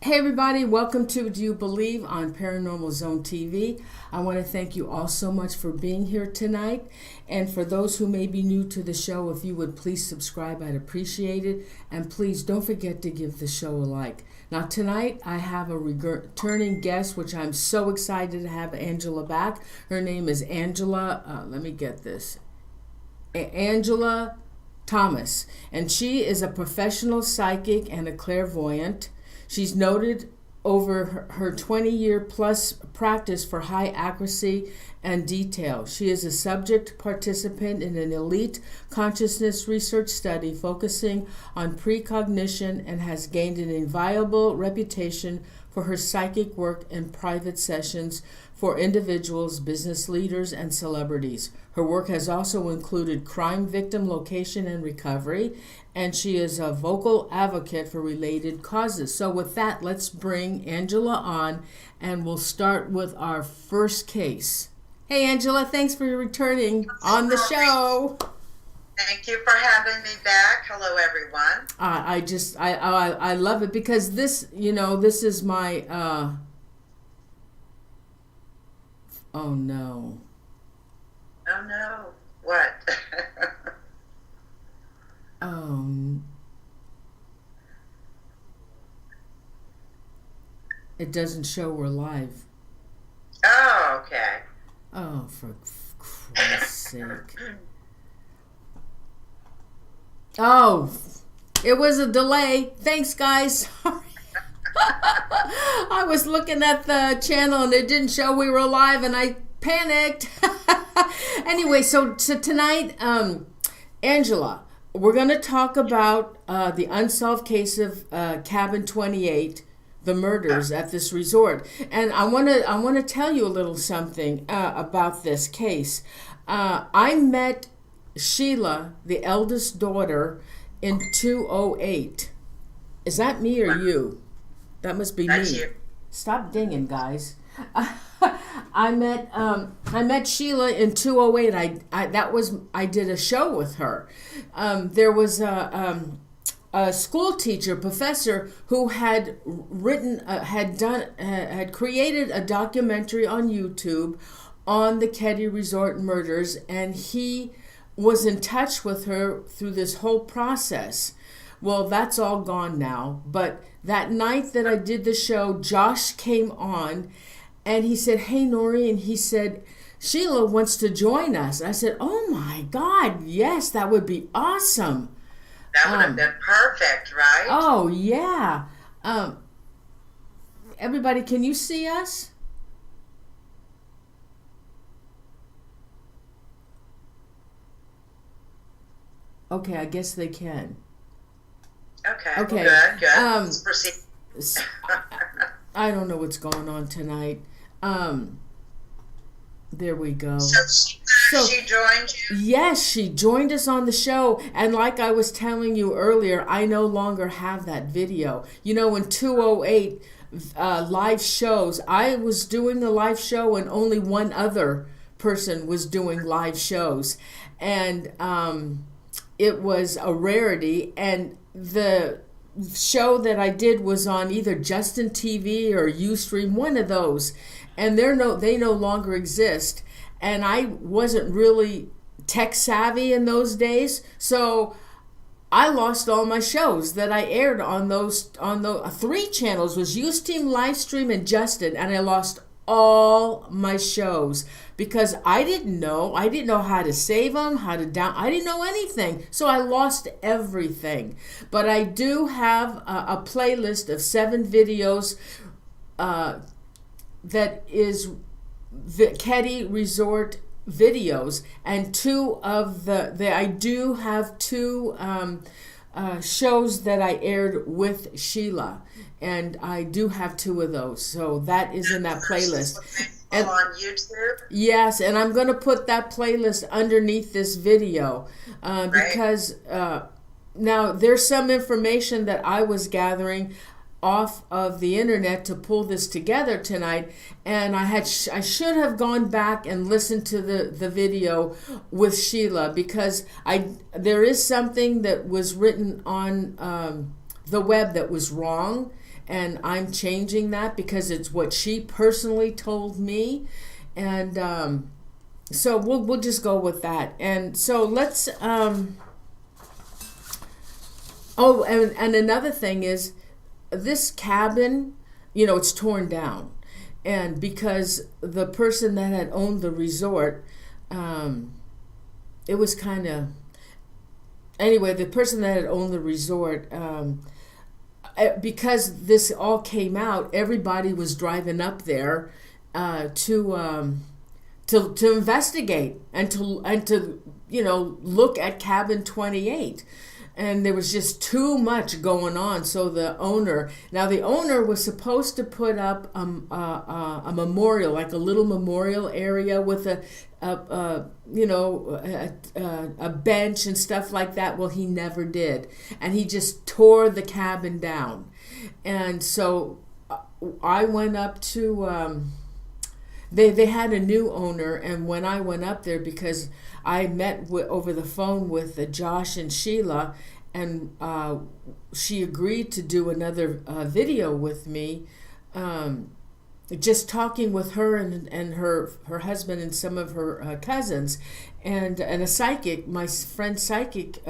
Hey everybody, welcome to Do You Believe on Paranormal Zone TV. I want to thank you all so much for being here tonight. And for those who may be new to the show, if you would please subscribe, I'd appreciate it. And please don't forget to give the show a like. Now tonight I have a returning guest, which I'm so excited to have Angela back. Her name is Angela, let me get this, Angela Thomas. And she is a professional psychic and a clairvoyant. She's noted over her 20-year plus practice for high accuracy and detail. She is a subject participant in an elite consciousness research study focusing on precognition and has gained an inviolable reputation for her psychic work in private sessions for individuals, business leaders, and celebrities. Her work has also included crime victim location and recovery, and she is a vocal advocate for related causes. So with that, let's bring Angela on, and we'll start with our first case. Hey Angela, thanks for returning on the show. Thank you for having me back. Hello everyone. I love it because this, this is my, oh no. Oh no. What? It doesn't show we're live. Oh, okay. Oh, for Christ's sake. Oh, it was a delay. Thanks, guys. Sorry. I was looking at the channel and it didn't show we were live and I panicked. Anyway, so tonight, Angela, we're going to talk about the unsolved case of Cabin 28, the murders at this resort. And I want to tell you a little something about this case. I met Sheila, the eldest daughter, in 2008. Is that me or you? That must be That's me. You. Stop dinging, guys. I met Sheila in 2008. I did a show with her. There was a school teacher, professor, who had created a documentary on YouTube on the Keddie Resort murders, and he was in touch with her through this whole process. Well, that's all gone now. But that night that I did the show, Josh came on and he said, "Hey, Norene," he said, "Sheila wants to join us." I said, "Oh my God, yes, that would be awesome." That would have been perfect, right? Oh, yeah. Everybody, can you see us? Okay, I guess they can. Okay. Okay. Good. Let's proceed. I don't know what's going on tonight. There we go. So she joined you? Yes, she joined us on the show. And like I was telling you earlier, I no longer have that video. In 208 live shows, I was doing a live show and only one other person was doing live shows. And it was a rarity. And the show that I did was on either Justin TV or Ustream, one of those. And they no longer exist. And I wasn't really tech savvy in those days, so I lost all my shows that I aired on the 3 channels was Ustream, Livestream, and Justin, and I lost all my shows because I didn't know how to save them, how to I didn't know anything, so I lost everything. But I do have a playlist of 7 videos that is the Keddie Resort videos, and 2 of I do have 2 shows that I aired with Sheila, and I do have 2 of those, so that is in that playlist. And on YouTube? Yes, and I'm going to put that playlist underneath this video because now there's some information that I was gathering off of the internet to pull this together tonight, and I should have gone back and listened to the video with Sheila because there is something that was written on the web that was wrong, and I'm changing that because it's what she personally told me, and so we'll just go with that. And so let's oh, and another thing is this cabin, it's torn down, and because the person that had owned the resort, it was kind of, anyway, the person that had owned the resort, because this all came out, everybody was driving up there to investigate and to look at cabin 28. And there was just too much going on. So the owner was supposed to put up a memorial, like a little memorial area with a bench and stuff like that. Well, he never did, and he just tore the cabin down. And so I went up to. They had a new owner, and when I went up there, because I met over the phone with Josh and Sheila, and she agreed to do another video with me, just talking with her and her husband and some of her cousins, and a psychic, my friend psychic,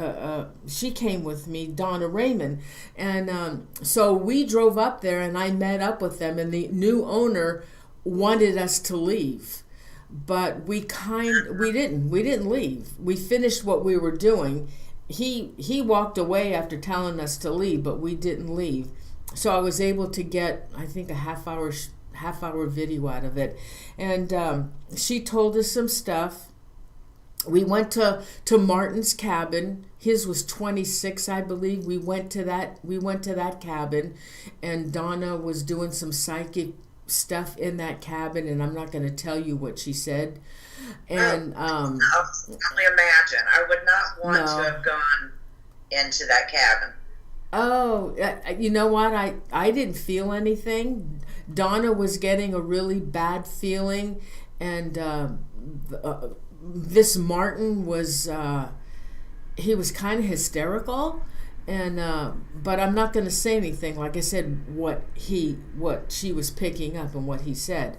she came with me, Donna Raymond, and so we drove up there, and I met up with them, and the new owner wanted us to leave, but we didn't leave. We finished what we were doing. He walked away after telling us to leave, but we didn't leave. So I was able to get, I think, a half hour video out of it, and she told us some stuff. We went to Martin's cabin. His was 26, I believe. We went to that cabin, and Donna was doing some psychic stuff in that cabin, and I'm not going to tell you what she said. And I can only imagine. I would not want to have gone into that cabin. Oh, you know what? I didn't feel anything. Donna was getting a really bad feeling, and this Martin was he was kind of hysterical. And but I'm not going to say anything. Like I said, what she was picking up and what he said.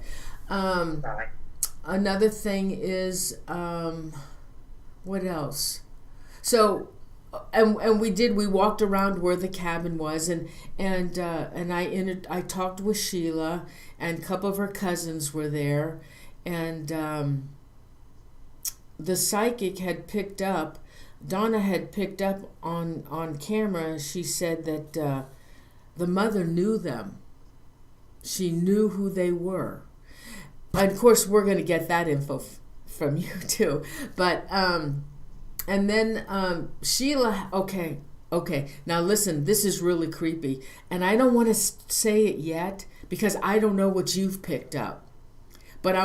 Another thing is, what else? So, and we walked around where the cabin was, and I talked with Sheila, and a couple of her cousins were there, and the psychic had picked up. Donna had picked up on camera. She said that the mother knew them. She knew who they were. And of course, we're going to get that info from you too. But and then Sheila. Okay. Now listen, this is really creepy, and I don't want to say it yet because I don't know what you've picked up. But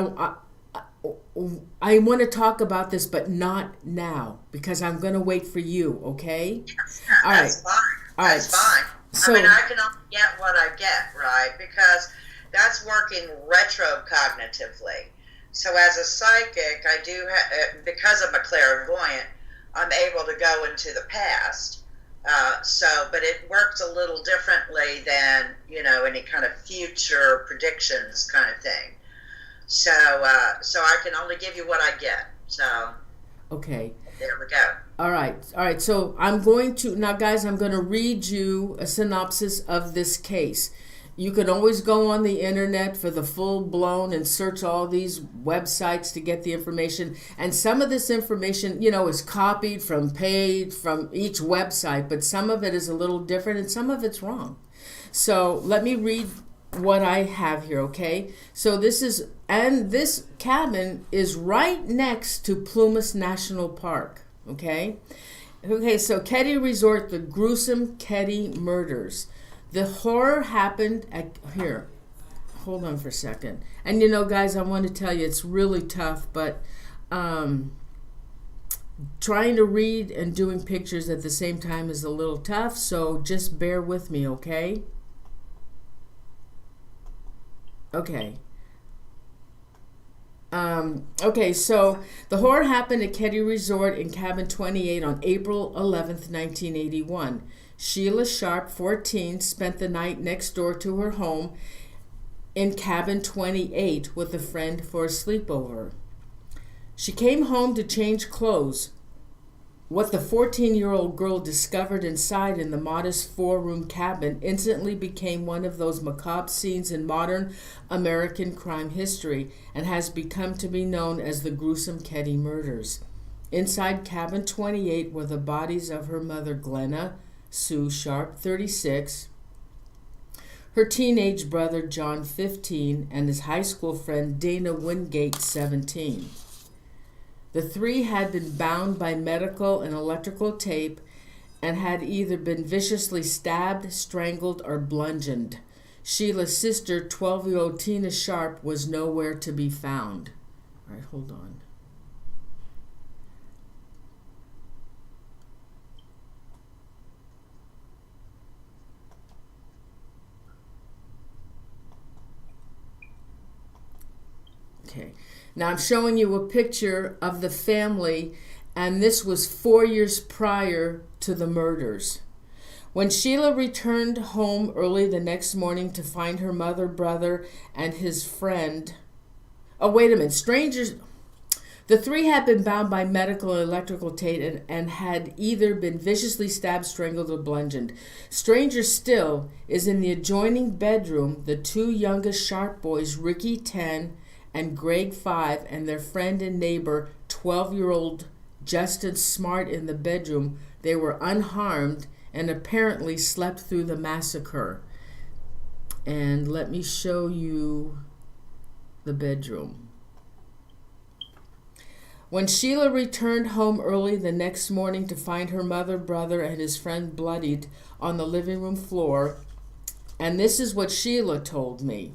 I want to talk about this, but not now, because I'm going to wait for you, okay? Yes, all that's right. Fine. All that's right. fine. So, I mean, I can only get what I get, right? Because that's working retrocognitively. So as a psychic, I do because I'm a clairvoyant, I'm able to go into the past. But it works a little differently than, any kind of future predictions kind of thing. So I can only give you what I get. So okay. There we go. All right. So I'm going to read you a synopsis of this case. You can always go on the internet for the full blown and search all these websites to get the information. And some of this information, is copied from each website, but some of it is a little different and some of it's wrong. So let me read what I have here, okay? So this cabin is right next to Plumas National Park, okay? Okay, so Keddie Resort, the gruesome Keddie Murders. The horror happened at, here, hold on for a second. And guys, I want to tell you, it's really tough, but trying to read and doing pictures at the same time is a little tough, so just bear with me, okay? Okay. Okay, so the horror happened at Keddie Resort in Cabin 28 on April 11th, 1981. Sheila Sharp, 14, spent the night next door to her home in Cabin 28 with a friend for a sleepover. She came home to change clothes. What the 14-year-old girl discovered inside in the modest 4-room cabin instantly became one of those macabre scenes in modern American crime history and has become to be known as the gruesome Keddie Murders. Inside Cabin 28 were the bodies of her mother, Glenna Sue Sharp, 36, her teenage brother, John, 15, and his high school friend, Dana Wingate, 17. The three had been bound by medical and electrical tape and had either been viciously stabbed, strangled, or bludgeoned. Sheila's sister, 12-year-old Tina Sharp, was nowhere to be found. All right, hold on. Okay. Now I'm showing you a picture of the family, and this was 4 years prior to the murders. When Sheila returned home early the next morning to find her mother, brother, and his friend... Oh, wait a minute. Strangers... The three had been bound by medical and electrical tape and had either been viciously stabbed, strangled, or bludgeoned. Stranger still is in the adjoining bedroom, the two youngest Sharp boys, Ricky, 10, and Greg, 5, and their friend and neighbor, 12-year-old Justin Smart, in the bedroom. They were unharmed and apparently slept through the massacre. And let me show you the bedroom. When Sheila returned home early the next morning to find her mother, brother, and his friend bloodied on the living room floor, and this is what Sheila told me.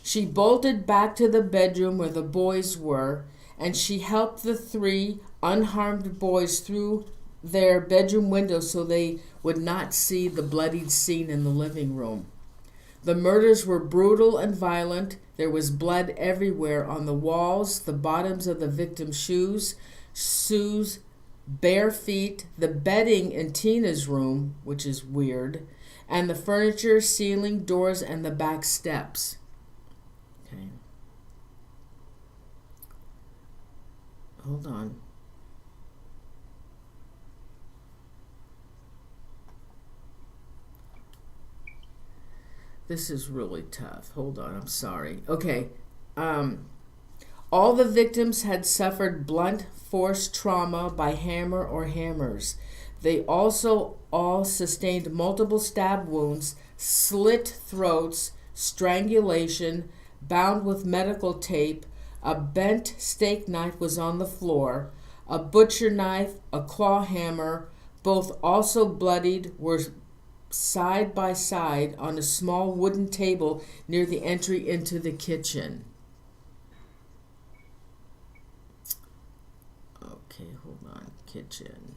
She bolted back to the bedroom where the boys were, and she helped the three unharmed boys through their bedroom window so they would not see the bloodied scene in the living room. The murders were brutal and violent. There was blood everywhere on the walls, the bottoms of the victim's shoes, Sue's bare feet, the bedding in Tina's room, which is weird, and the furniture, ceiling, doors, and the back steps. Okay. Hold on. This is really tough. Hold on, I'm sorry. Okay. All the victims had suffered blunt force trauma by hammer or hammers. They also all sustained multiple stab wounds, slit throats, strangulation, bound with medical tape. A bent steak knife was on the floor. A butcher knife, a claw hammer, both also bloodied, were side by side on a small wooden table near the entry into the kitchen. Okay, hold on. Kitchen.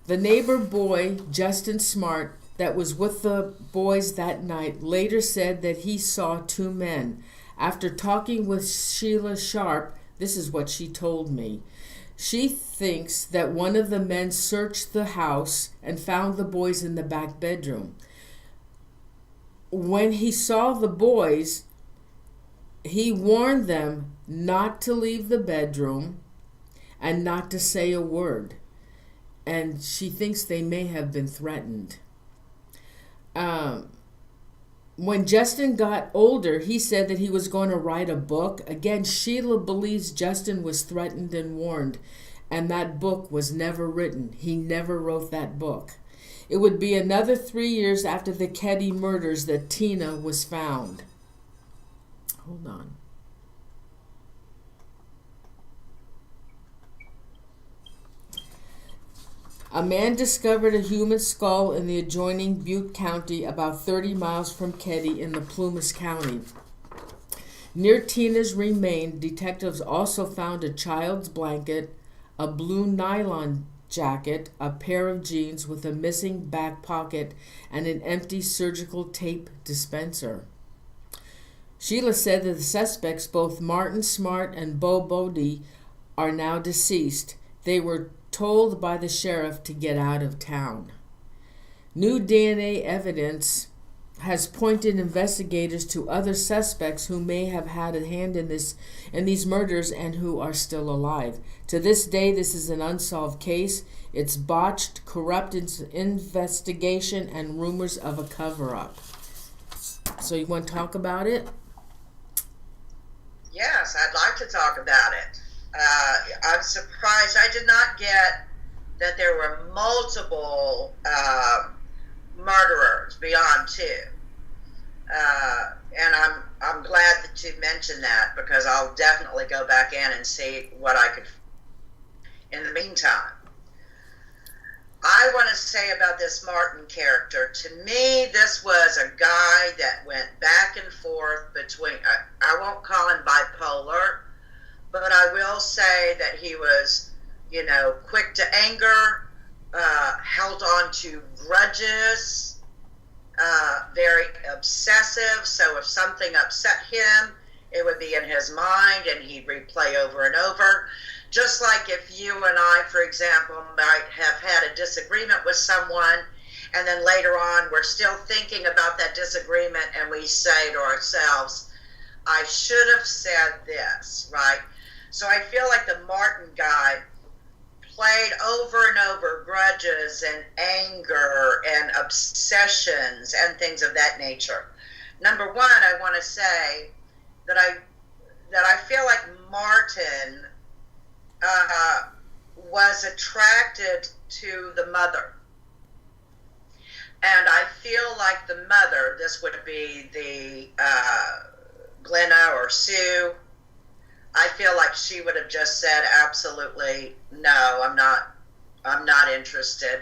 The neighbor boy, Justin Smart, that was with the boys that night, later said that he saw two men. After talking with Sheila Sharp, this is what she told me. She thinks that one of the men searched the house and found the boys in the back bedroom. When he saw the boys, he warned them not to leave the bedroom and not to say a word. And she thinks they may have been threatened. When Justin got older, he said that he was going to write a book. Again, Sheila believes Justin was threatened and warned, and that book was never written. He never wrote that book. It would be another 3 years after the Keddie murders that Tina was found. Hold on. A man discovered a human skull in the adjoining Butte County, about 30 miles from Keddie in the Plumas County. Near Tina's remains, detectives also found a child's blanket, a blue nylon jacket, a pair of jeans with a missing back pocket, and an empty surgical tape dispenser. Sheila said that the suspects, both Martin Smart and Bo Bodie, are now deceased. They were told by the sheriff to get out of town. New DNA evidence has pointed investigators to other suspects who may have had a hand in these murders and who are still alive. To this day, this is an unsolved case. It's botched, corrupt investigation and rumors of a cover-up. So you want to talk about it? Yes, I'd like to talk about it. I'm surprised. I did not get that there were multiple murderers beyond two. And I'm glad that you mentioned that, because I'll definitely go back in and see what I could. In the meantime, I want to say about this Martin character, to me, this was a guy that went back and forth between, I won't call him bipolar, but I will say that he was, quick to anger, held on to grudges, very obsessive. So if something upset him, it would be in his mind and he'd replay over and over. Just like if you and I, for example, might have had a disagreement with someone, and then later on we're still thinking about that disagreement and we say to ourselves, I should have said this, right? So I feel like the Martin guy played over and over grudges and anger and obsessions and things of that nature. Number one, I want to say that I feel like Martin was attracted to the mother. And I feel like the mother, this would be the Glenna or Sue, I feel like she would have just said absolutely no, I'm not interested.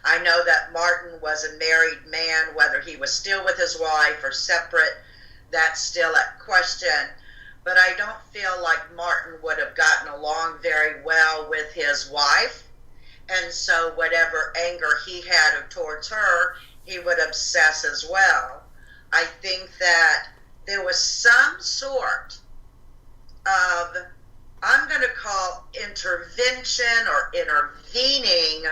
I know that Martin was a married man. Whether he was still with his wife or separate, that's still at question. But I don't feel like Martin would have gotten along very well with his wife. And so whatever anger he had towards her, he would obsess as well. I think that there was some sort of, I'm going to call intervention or intervening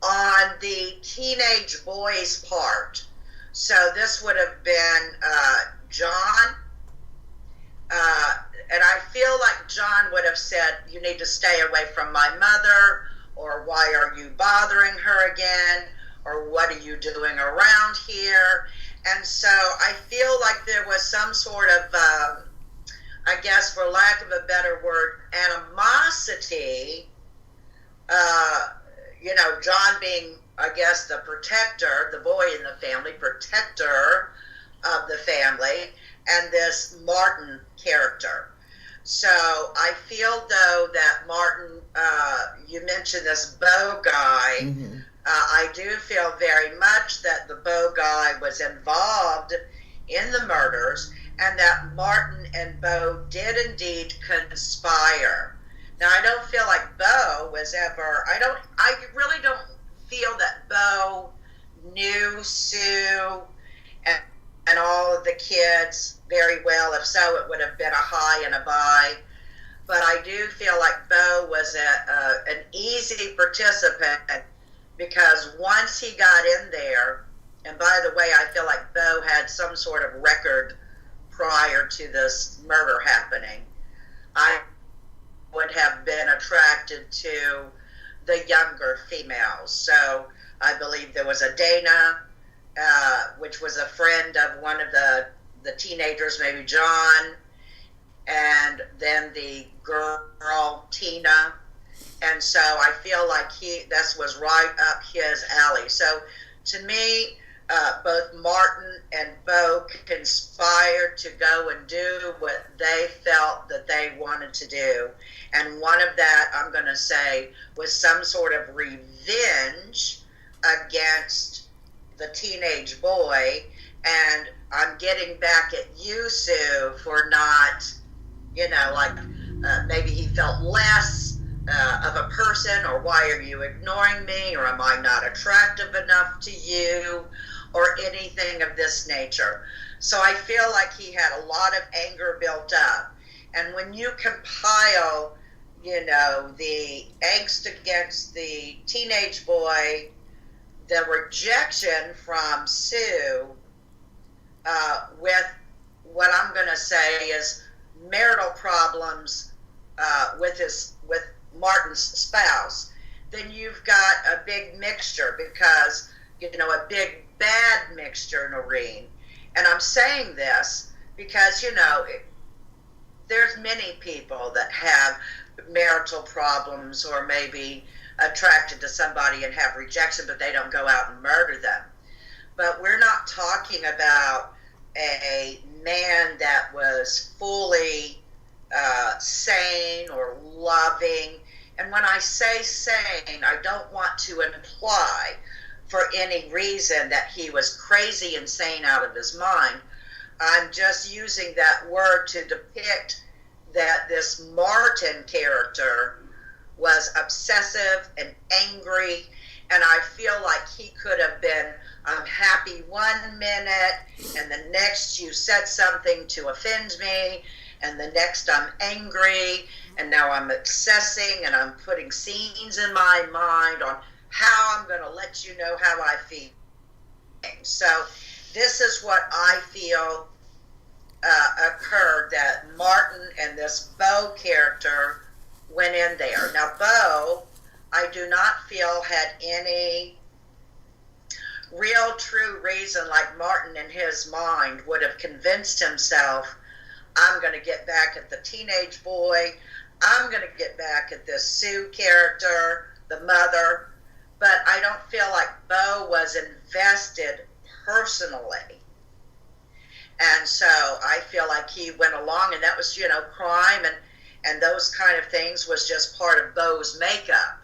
on the teenage boy's part. So this would have been John. And I feel like John would have said, you need to stay away from my mother, or why are you bothering her again, or what are you doing around here? And so I feel like there was some sort of, I guess for lack of a better word, animosity, John being, I guess, the protector, the boy in the family, protector of the family, and this Martin character. So I feel, though, that Martin, you mentioned this Bo guy. Mm-hmm. I do feel very much that the Bo guy was involved in the murders, and that Martin and Bo did indeed conspire. Now, I don't feel like Bo was ever, I really don't feel that Bo knew Sue and all of the kids very well. If so, it would have been a high and a bye. But I do feel like Bo was an easy participant, because once he got in there, and by the way, I feel like Bo had some sort of record prior to this murder happening, I would have been attracted to the younger females. So I believe there was a Dana, which was a friend of one of the teenagers, maybe John, and then the girl Tina. And so I feel like this was right up his alley. So to me, both Martin and Bo conspired to go and do what they felt that they wanted to do. And one of that, I'm going to say, was some sort of revenge against the teenage boy. And I'm getting back at you, Sue, for not, maybe he felt less of a person, or why are you ignoring me, or am I not attractive enough to you, or anything of this nature. So I feel like he had a lot of anger built up. And when you compile, the angst against the teenage boy, the rejection from Sue, with what I'm going to say is marital problems with Martin's spouse, then you've got a big mixture, because, a big bad mixture, Norene. And I'm saying this because, there's many people that have marital problems, or maybe attracted to somebody and have rejection, but they don't go out and murder them. But we're not talking about a man that was fully sane or loving. And when I say sane, I don't want to imply for any reason that he was crazy, insane, out of his mind. I'm just using that word to depict that this Martin character was obsessive and angry, and I feel like he could have been, I'm happy 1 minute, and the next you said something to offend me, and the next I'm angry, and now I'm obsessing, and I'm putting scenes in my mind on how I'm going to let you know how I feel. So this is what I feel occurred, that Martin and this Beau character went in there. Now, Beau, I do not feel had any real true reason, like Martin in his mind would have convinced himself, I'm going to get back at the teenage boy, I'm going to get back at this Sue character, the mother. But I don't feel like Beau was invested personally. And so I feel like he went along, and that was, crime and those kind of things was just part of Beau's makeup.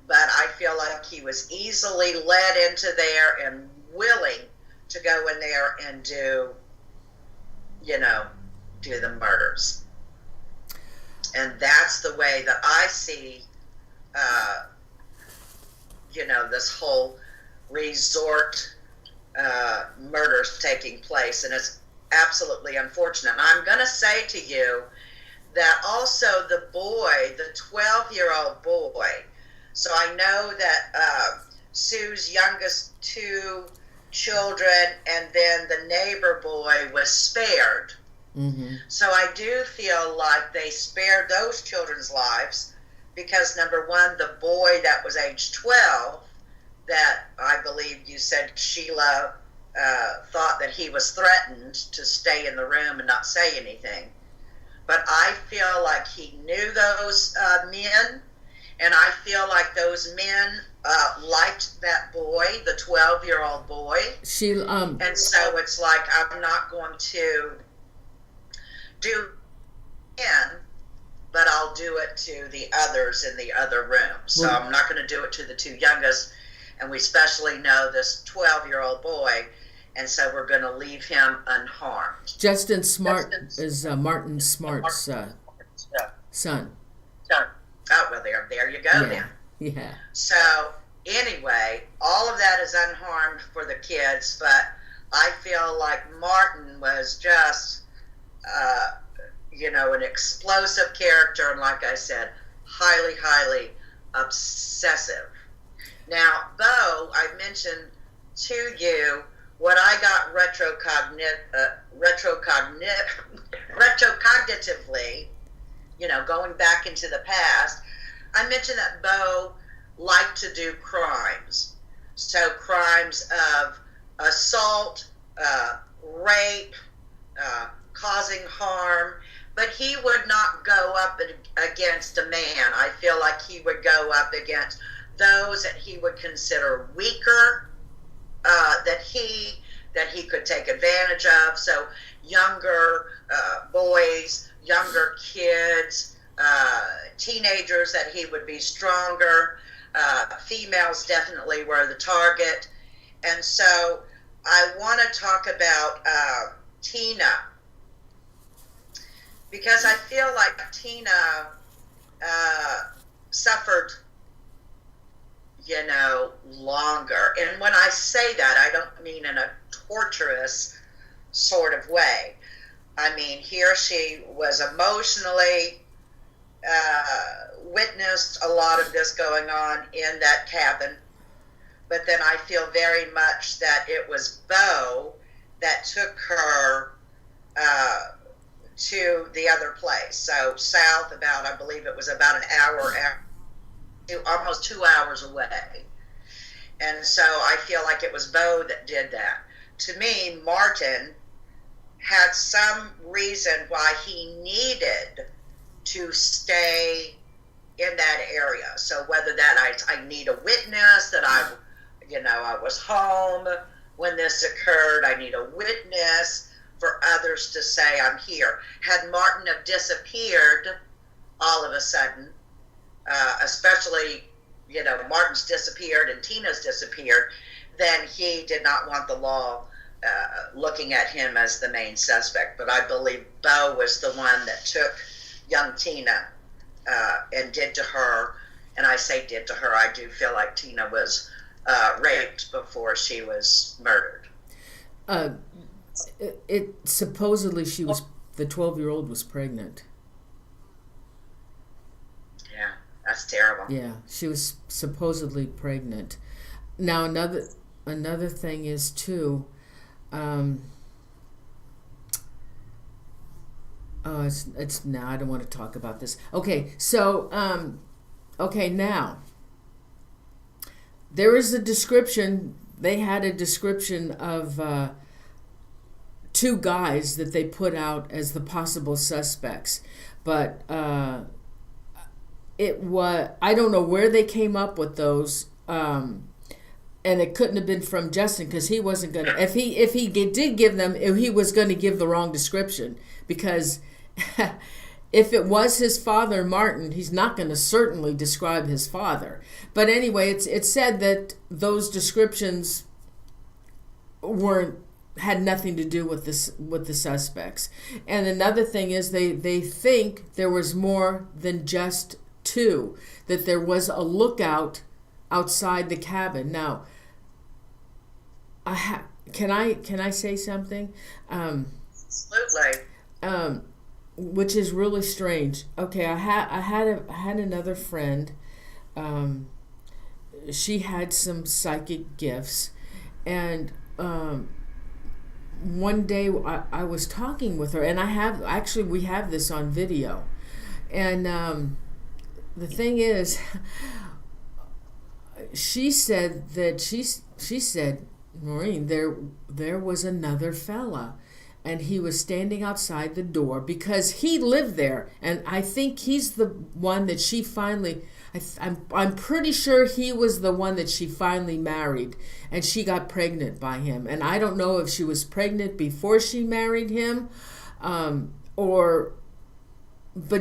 But I feel like he was easily led into there and willing to go in there and do the murders. And that's the way that I see, this whole resort murders taking place, and it's absolutely unfortunate. And I'm going to say to you that also the boy, the 12-year-old boy, so I know that Sue's youngest 2 children and then the neighbor boy was spared. Mm-hmm. So I do feel like they spared those children's lives because, number one, the boy that was age 12, that I believe you said Sheila thought that he was threatened to stay in the room and not say anything. But I feel like he knew those men, and I feel like those men liked that boy, the 12-year-old boy. And so it's like, I'm not going to do it, but I'll do it to the others in the other room. So I'm not going to do it to the 2 youngest, and we especially know this 12-year-old boy, and so we're going to leave him unharmed. Justin Smart is Martin Smart's son. Oh, well, there you go then. Yeah. So, anyway, all of that is unharmed for the kids, but I feel like Martin was just, an explosive character, and like I said, highly, highly obsessive. Now, Beau, I mentioned to you what I got retrocognitively, going back into the past. I mentioned that Beau liked to do crimes. So crimes of assault, rape, causing harm, but he would not go up against a man. I feel like he would go up against those that he would consider weaker, that he could take advantage of. So younger boys, younger kids, teenagers that he would be stronger. Females definitely were the target. And so I want to talk about Tina, because I feel like Tina suffered, longer. And when I say that, I don't mean in a torturous sort of way. I mean, he or she was emotionally witnessed a lot of this going on in that cabin. But then I feel very much that it was Bo that took her to the other place. So south about, I believe it was about an hour, almost 2 hours away. And so I feel like it was Bo that did that. To me, Martin had some reason why he needed to stay in that area. So whether that I need a witness that I was home when this occurred, I need a witness for others to say I'm here. Had Martin have disappeared all of a sudden, especially, Martin's disappeared and Tina's disappeared, then he did not want the law looking at him as the main suspect. But I believe Bo was the one that took young Tina and did to her, and I say did to her, I do feel like Tina was raped before she was murdered. It supposedly the 12-year-old was pregnant. Yeah, that's terrible. Yeah, she was supposedly pregnant. Now another thing is too, it's now I don't want to talk about this. Okay, so now there is a description. They had a description of two guys that they put out as the possible suspects, but I don't know where they came up with those, and it couldn't have been from Justin, because he wasn't gonna. If he did give them, he was going to give the wrong description, because if it was his father, Martin, he's not going to certainly describe his father. But anyway, it's said that those descriptions had nothing to do with the suspects. And another thing is they think there was more than just two, that there was a lookout outside the cabin. Now, can I say something? Absolutely. Which is really strange. Okay, I had another friend. She had some psychic gifts, and one day I was talking with her, and we have this on video, and the thing is, she said, Norene, there was another fella, and he was standing outside the door because he lived there, and I think he's the one that she finally. I'm pretty sure he was the one that she finally married, and she got pregnant by him. And I don't know if she was pregnant before she married him, but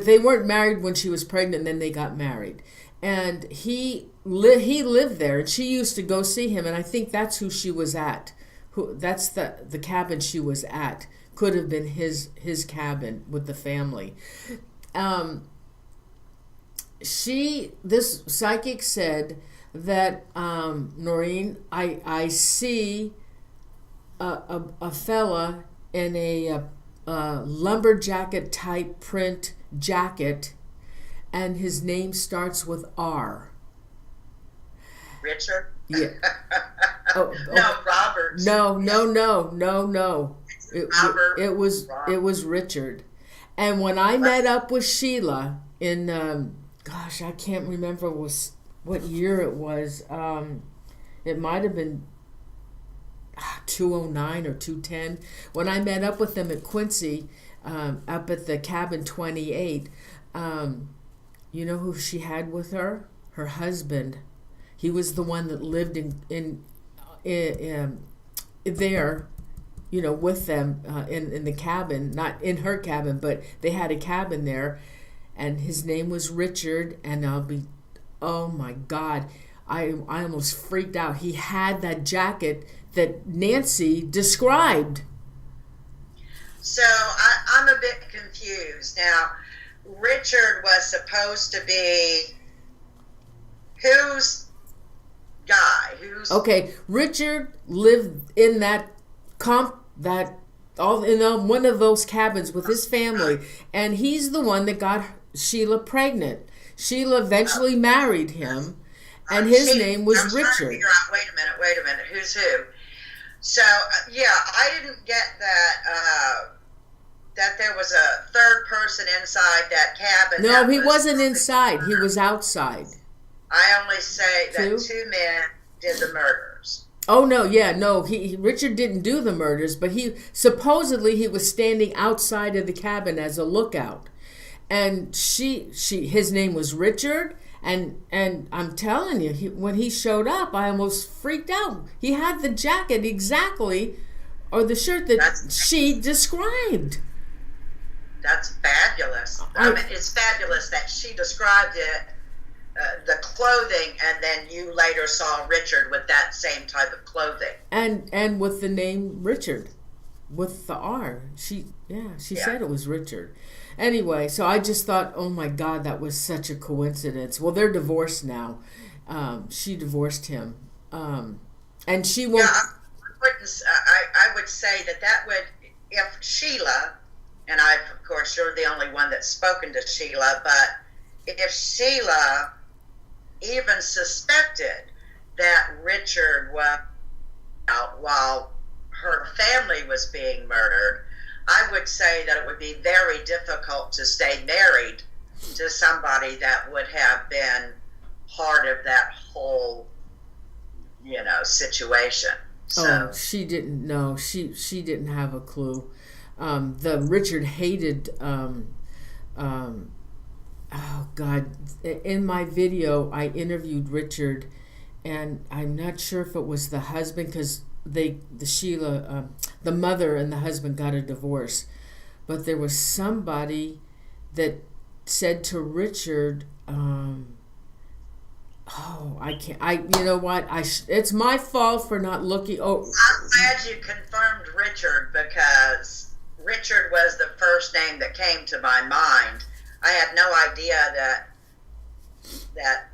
they weren't married when she was pregnant, and then they got married. And he lived there, and she used to go see him, and I think that's who she was at. That's the cabin she was at. Could have been his cabin with the family. This psychic said that, Norene, I see a fella in a lumberjacket type print jacket, and his name starts with R. Richard? Yeah. No, Robert. No. It was Richard. And when I met up with Sheila in I can't remember what year it was. It might have been 209 or 210. When I met up with them at Quincy, up at the cabin 28, you know who she had with her? Her husband. He was the one that lived in there, with them in the cabin, not in her cabin, but they had a cabin there, and his name was Richard. And oh my God, I almost freaked out. He had that jacket that Nancy described. So I'm a bit confused now. Richard was supposed to be whose guy? Who's Okay, Richard lived in one of those cabins with his family, and he's the one that got Sheila pregnant. Sheila eventually married him, and his name was Richard. Trying to figure out, wait a minute, who's who? So, yeah, I didn't get that, that there was a third person inside that cabin. No, he wasn't inside. He was outside. I only say that two men did the murders. Oh, no, yeah, no. Richard didn't do the murders, but supposedly he was standing outside of the cabin as a lookout. And his name was Richard, and I'm telling you, when he showed up, I almost freaked out. He had the jacket exactly, or the shirt that she described. That's fabulous. I mean, it's fabulous that she described it, the clothing, and then you later saw Richard with that same type of clothing. And with the name Richard, with the R. She said it was Richard. Anyway, so I just thought, oh my God, that was such a coincidence. Well, they're divorced now. She divorced him. And she won't... I would say that would, if Sheila, and of course, you're the only one that's spoken to Sheila, but if Sheila even suspected that Richard was out while her family was being murdered, I would say that it would be very difficult to stay married to somebody that would have been part of that whole, situation. So she didn't know. She didn't have a clue. The Richard hated. Oh God! In my video, I interviewed Richard, and I'm not sure if it was the husband because the mother and the husband got a divorce, but there was somebody that said to Richard, you know what? It's my fault for not looking. Oh, I'm glad you confirmed Richard because Richard was the first name that came to my mind. I had no idea that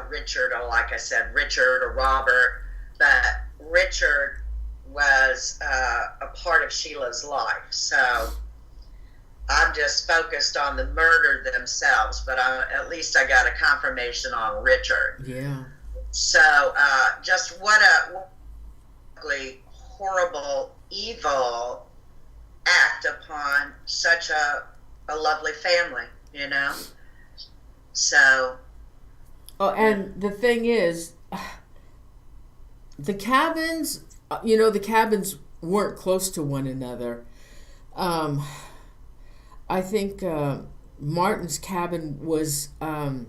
Richard, or like I said, Richard or Robert, but Richard was a part of Sheila's life. So I'm just focused on the murder themselves, but at least I got a confirmation on Richard. Yeah. So just what a horrible, evil act upon such a lovely family, So. Oh, and the thing is, the cabins, the cabins weren't close to one another. I think Martin's cabin was, I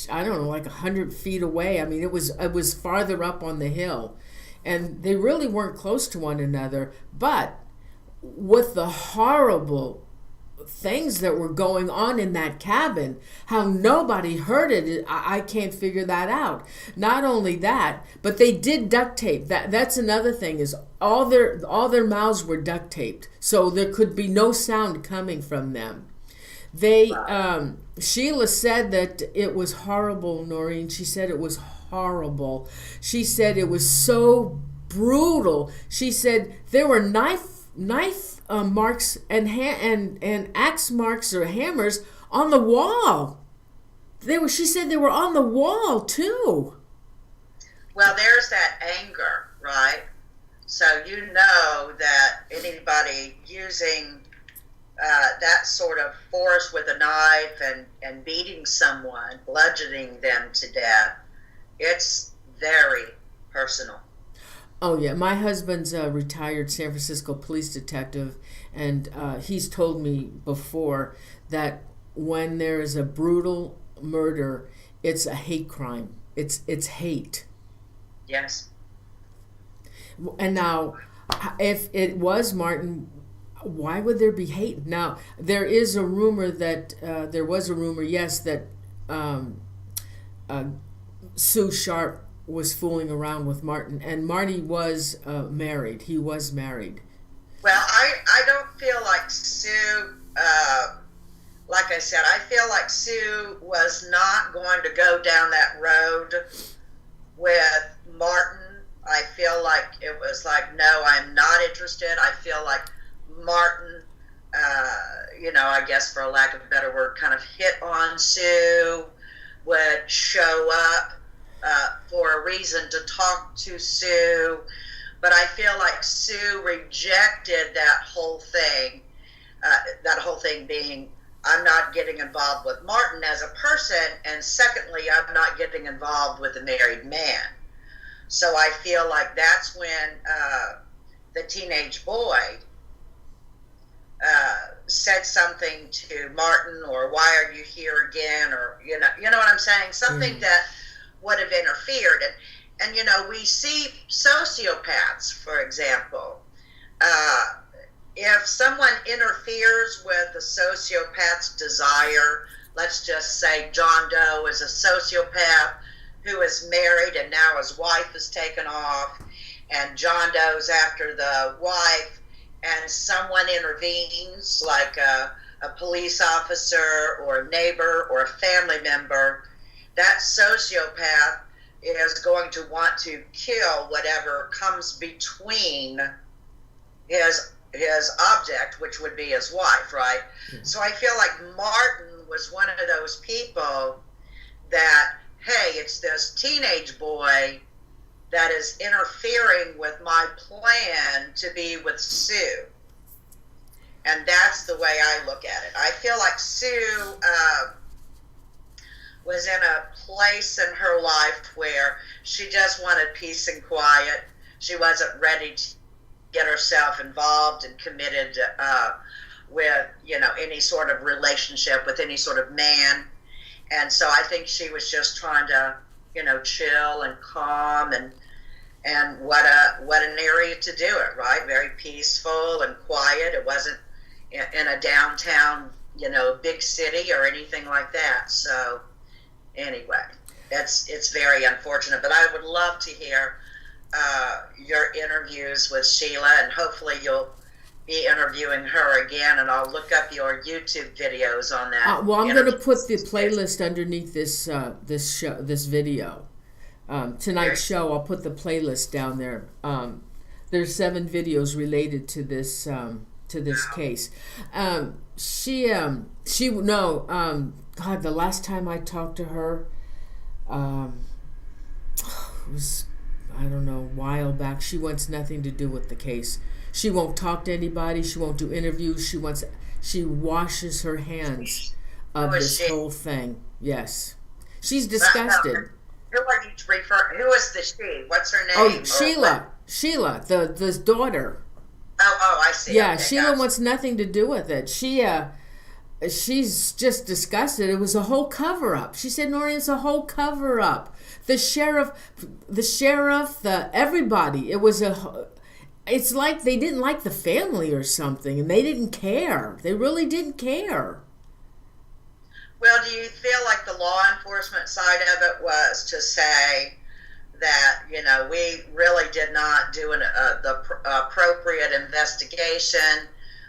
don't know, like 100 feet away. I mean, it was farther up on the hill, and they really weren't close to one another. But with the horrible things that were going on in that cabin, how nobody heard it, I can't figure that out. Not only that, but they did duct tape. That's another thing, is all their mouths were duct taped, so there could be no sound coming from them. Sheila said that it was horrible, Norene. She said it was horrible. She said it was so brutal. She said there were knife marks and axe marks or hammers on the wall. She said they were on the wall too. Well, there's that anger, right? So that anybody using that sort of force with a knife and beating someone, bludgeoning them to death, it's very personal. Oh, yeah. My husband's a retired San Francisco police detective, and he's told me before that when there is a brutal murder, it's a hate crime. It's hate. Yes. And now, if it was Martin, why would there be hate? Now, there was a rumor, yes, that Sue Sharp was fooling around with Martin, and Marty was married. He was married. Well, I don't feel like Sue like I said, I feel like Sue was not going to go down that road with Martin. I feel like it was like, no, I'm not interested. I feel like Martin, I guess for a lack of a better word, kind of hit on Sue, would show up for a reason to talk to Sue. But I feel like Sue rejected that whole thing being, I'm not getting involved with Martin as a person, and secondly, I'm not getting involved with a married man. So I feel like that's when the teenage boy said something to Martin, or why are you here again, or you know what I'm saying, something that would have interfered. And we see sociopaths, for example. If someone interferes with the sociopath's desire, let's just say John Doe is a sociopath who is married and now his wife is taken off, and John Doe's after the wife, and someone intervenes, like a police officer or a neighbor or a family member, that sociopath is going to want to kill whatever comes between his object, which would be his wife, right? Mm-hmm. So I feel like Martin was one of those people that, hey, it's this teenage boy that is interfering with my plan to be with Sue. And that's the way I look at it. I feel like Sue was in a place in her life where she just wanted peace and quiet. She wasn't ready to get herself involved and committed with, any sort of relationship with any sort of man. And so I think she was just trying to, chill and calm, and what an area to do it, right? Very peaceful and quiet. It wasn't in a downtown, big city or anything like that. So anyway, it's very unfortunate, but I would love to hear your interviews with Sheila, and hopefully you'll be interviewing her again, and I'll look up your YouTube videos on that. I'm going to put the playlist underneath this video. Tonight's show, I'll put the playlist down there. There's 7 videos related to this case. God, the last time I talked to her, it was, I don't know, a while back. She wants nothing to do with the case. She won't talk to anybody. She won't do interviews. She washes her hands of this whole thing. Yes. She's disgusted. Who are you referring? Who is the she? What's her name? Oh, Sheila. Sheila, the daughter. Oh, I see. Yeah, okay, Sheila wants nothing to do with it. She's just disgusted. It was a whole cover-up. She said, Norene, it's a whole cover-up. The sheriff, everybody. It's like they didn't like the family or something, and they didn't care. They really didn't care. Well, do you feel like the law enforcement side of it was to say that, we really did not do the appropriate investigation?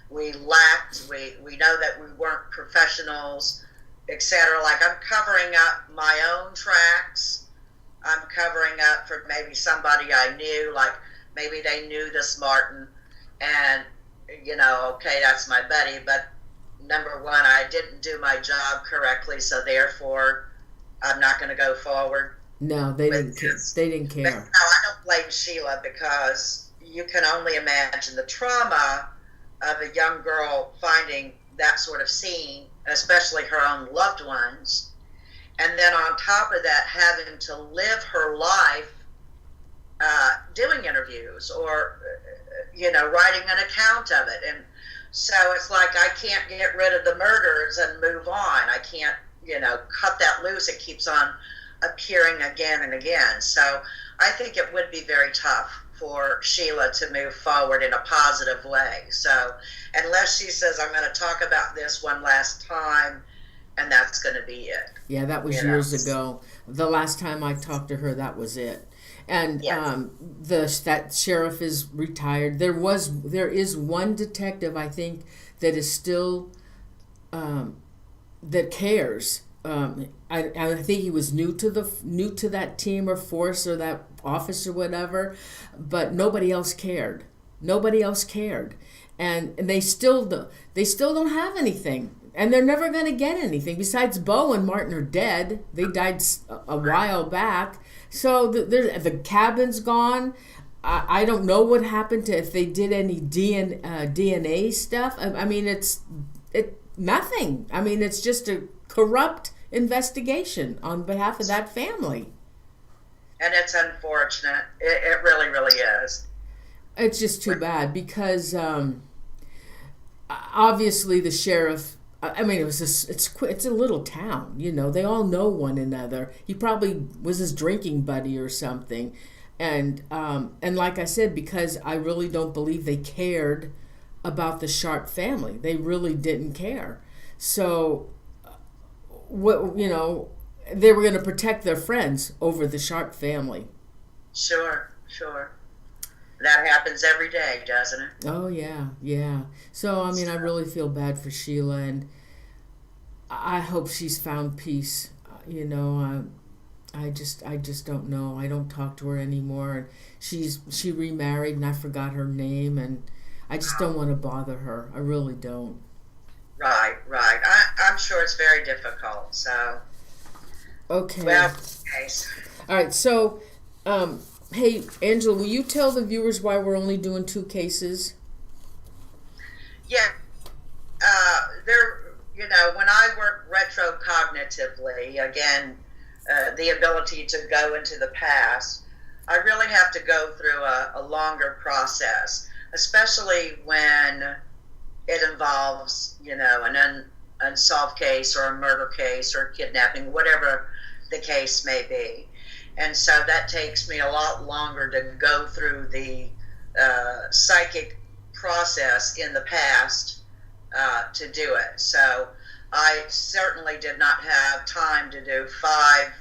We lacked, we know that we weren't professionals, etc. Like, I'm covering up my own tracks. I'm covering up for maybe somebody I knew, like maybe they knew this Martin, and, okay, that's my buddy, but number one, I didn't do my job correctly, so therefore I'm not going to go forward. No, they didn't care. They didn't care. No, I don't blame Sheila, because you can only imagine the trauma of a young girl finding that sort of scene, especially her own loved ones, and then on top of that, having to live her life doing interviews or, writing an account of it. And so it's like, I can't get rid of the murders and move on. I can't, cut that loose. It keeps on appearing again and again. So I think it would be very tough for Sheila to move forward in a positive way. So unless she says, I'm going to talk about this one last time, and that's going to be it. Yeah, that was years ago. The last time I talked to her, that was it. And that sheriff is retired. There is one detective, I think, that is still that cares. I think he was new to that team or force or that office or whatever, but nobody else cared. Nobody else cared, and they still don't have anything, and they're never going to get anything. Besides, Bo and Martin are dead. They died a while back, so the cabin's gone. I don't know what happened to if they did any DNA stuff. I mean, it's nothing. I mean, it's just a corrupt investigation on behalf of that family. And it's unfortunate. It really, really is. It's just too bad because obviously the sheriff. I mean, it's a little town. You know, they all know one another. He probably was his drinking buddy or something. And like I said, because I really don't believe they cared about the Sharp family. They really didn't care. So, they were going to protect their friends over the Sharp family. Sure. That happens every day, doesn't it? Oh, yeah. So, I mean, I really feel bad for Sheila, and I hope she's found peace. I just don't know. I don't talk to her anymore. She remarried, and I forgot her name, and I just don't want to bother her. I really don't. Right. I'm sure it's very difficult. So. Okay. Well, okay. All right. So, hey, Angela, will you tell the viewers why we're only doing 2 cases? Yeah. When I work retrocognitively, again, the ability to go into the past, I really have to go through a longer process, especially when it involves, an unsolved case or a murder case or kidnapping, whatever the case may be. And so that takes me a lot longer to go through the psychic process in the past to do it. So I certainly did not have time to do 5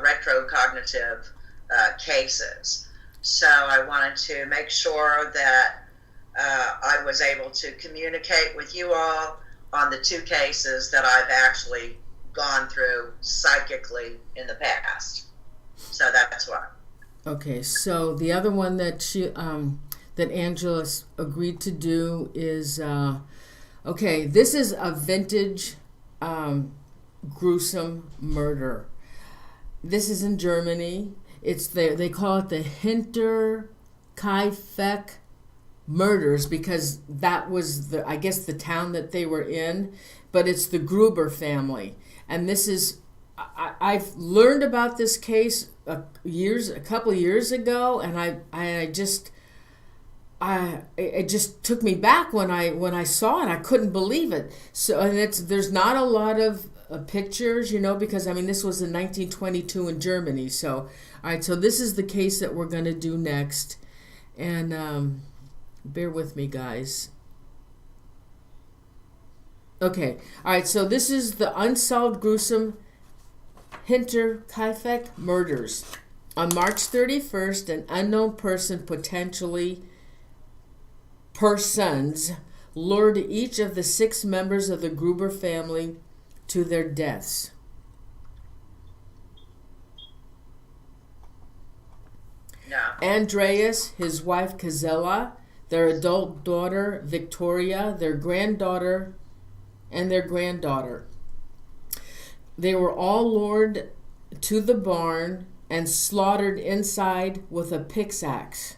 retrocognitive cases. So I wanted to make sure that I was able to communicate with you all on the 2 cases that I've actually gone through psychically in the past. So that's why. Okay, so the other one that that Angela agreed to do is this is a vintage gruesome murder. This is in Germany. They call it the Kaifek Murders because that was the town that they were in, but it's the Gruber family. And this is I've learned about this case a couple of years ago, and it just took me back when I saw it. I couldn't believe it. So, and there's not a lot of pictures, because I mean this was in 1922 in Germany. So, all right, so this is the case that we're going to do next, and bear with me, guys. Okay, all right, so this is the Unsolved Gruesome Kaifek Murders. On March 31st, an unknown persons lured each of the 6 members of the Gruber family to their deaths. No. Andreas, his wife Kazella, their adult daughter Victoria, their granddaughter, and their granddaughter. They were all lured to the barn and slaughtered inside with a pickaxe.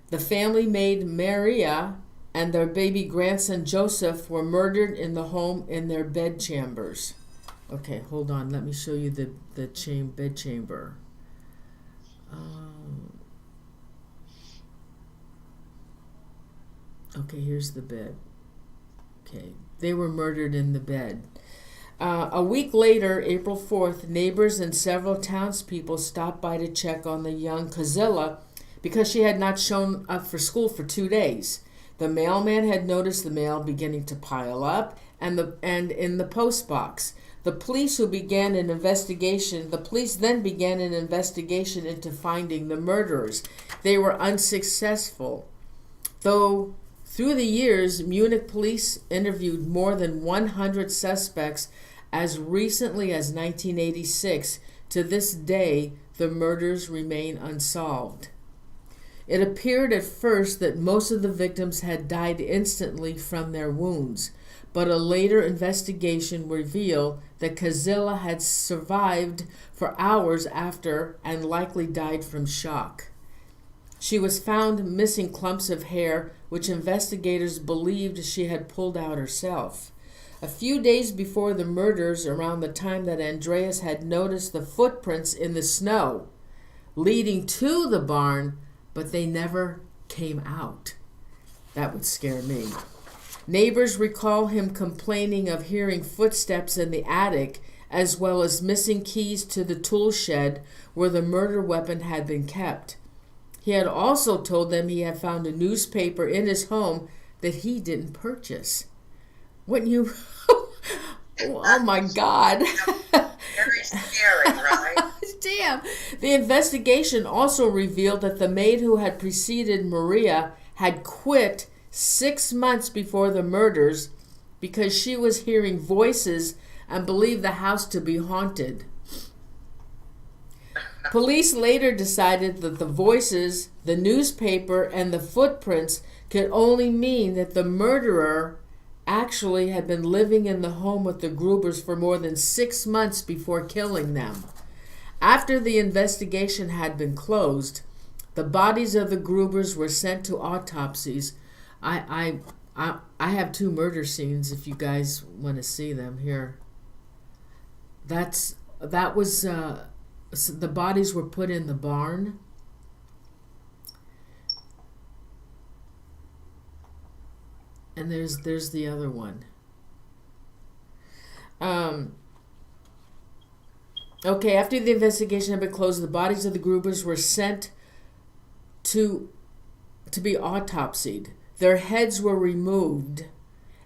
The family maid Maria and their baby grandson Joseph were murdered in the home in their bed chambers. Okay, hold on. Let me show you the bed chamber. Okay, here's the bed. Okay, they were murdered in the bed. A week later, April 4th, neighbors and several townspeople stopped by to check on the young Kazilla because she had not shown up for school for 2 days. The mailman had noticed the mail beginning to pile up and in the post box. The police then began an investigation into finding the murderers. They were unsuccessful. Though through the years, Munich police interviewed more than 100 suspects As recently as 1986, to this day, the murders remain unsolved. It appeared at first that most of the victims had died instantly from their wounds, but a later investigation revealed that Kazilla had survived for hours after and likely died from shock. She was found missing clumps of hair, which investigators believed she had pulled out herself. A few days before the murders, around the time that Andreas had noticed the footprints in the snow leading to the barn, but they never came out. That would scare me. Neighbors recall him complaining of hearing footsteps in the attic, as well as missing keys to the tool shed where the murder weapon had been kept. He had also told them he had found a newspaper in his home that he didn't purchase. Wouldn't you? Oh my God. Very scary, right? Damn. The investigation also revealed that the maid who had preceded Maria had quit 6 months before the murders because she was hearing voices and believed the house to be haunted. Police later decided that the voices, the newspaper, and the footprints could only mean that the murderer actually had been living in the home with the Grubers for more than 6 months before killing them. After the investigation had been closed, the bodies of the Grubers were sent to autopsies. I have 2 murder scenes if you guys want to see them here. That was the bodies were put in the barn. And there's the other one. Okay, after the investigation had been closed, the bodies of the Grubers were sent to be autopsied. Their heads were removed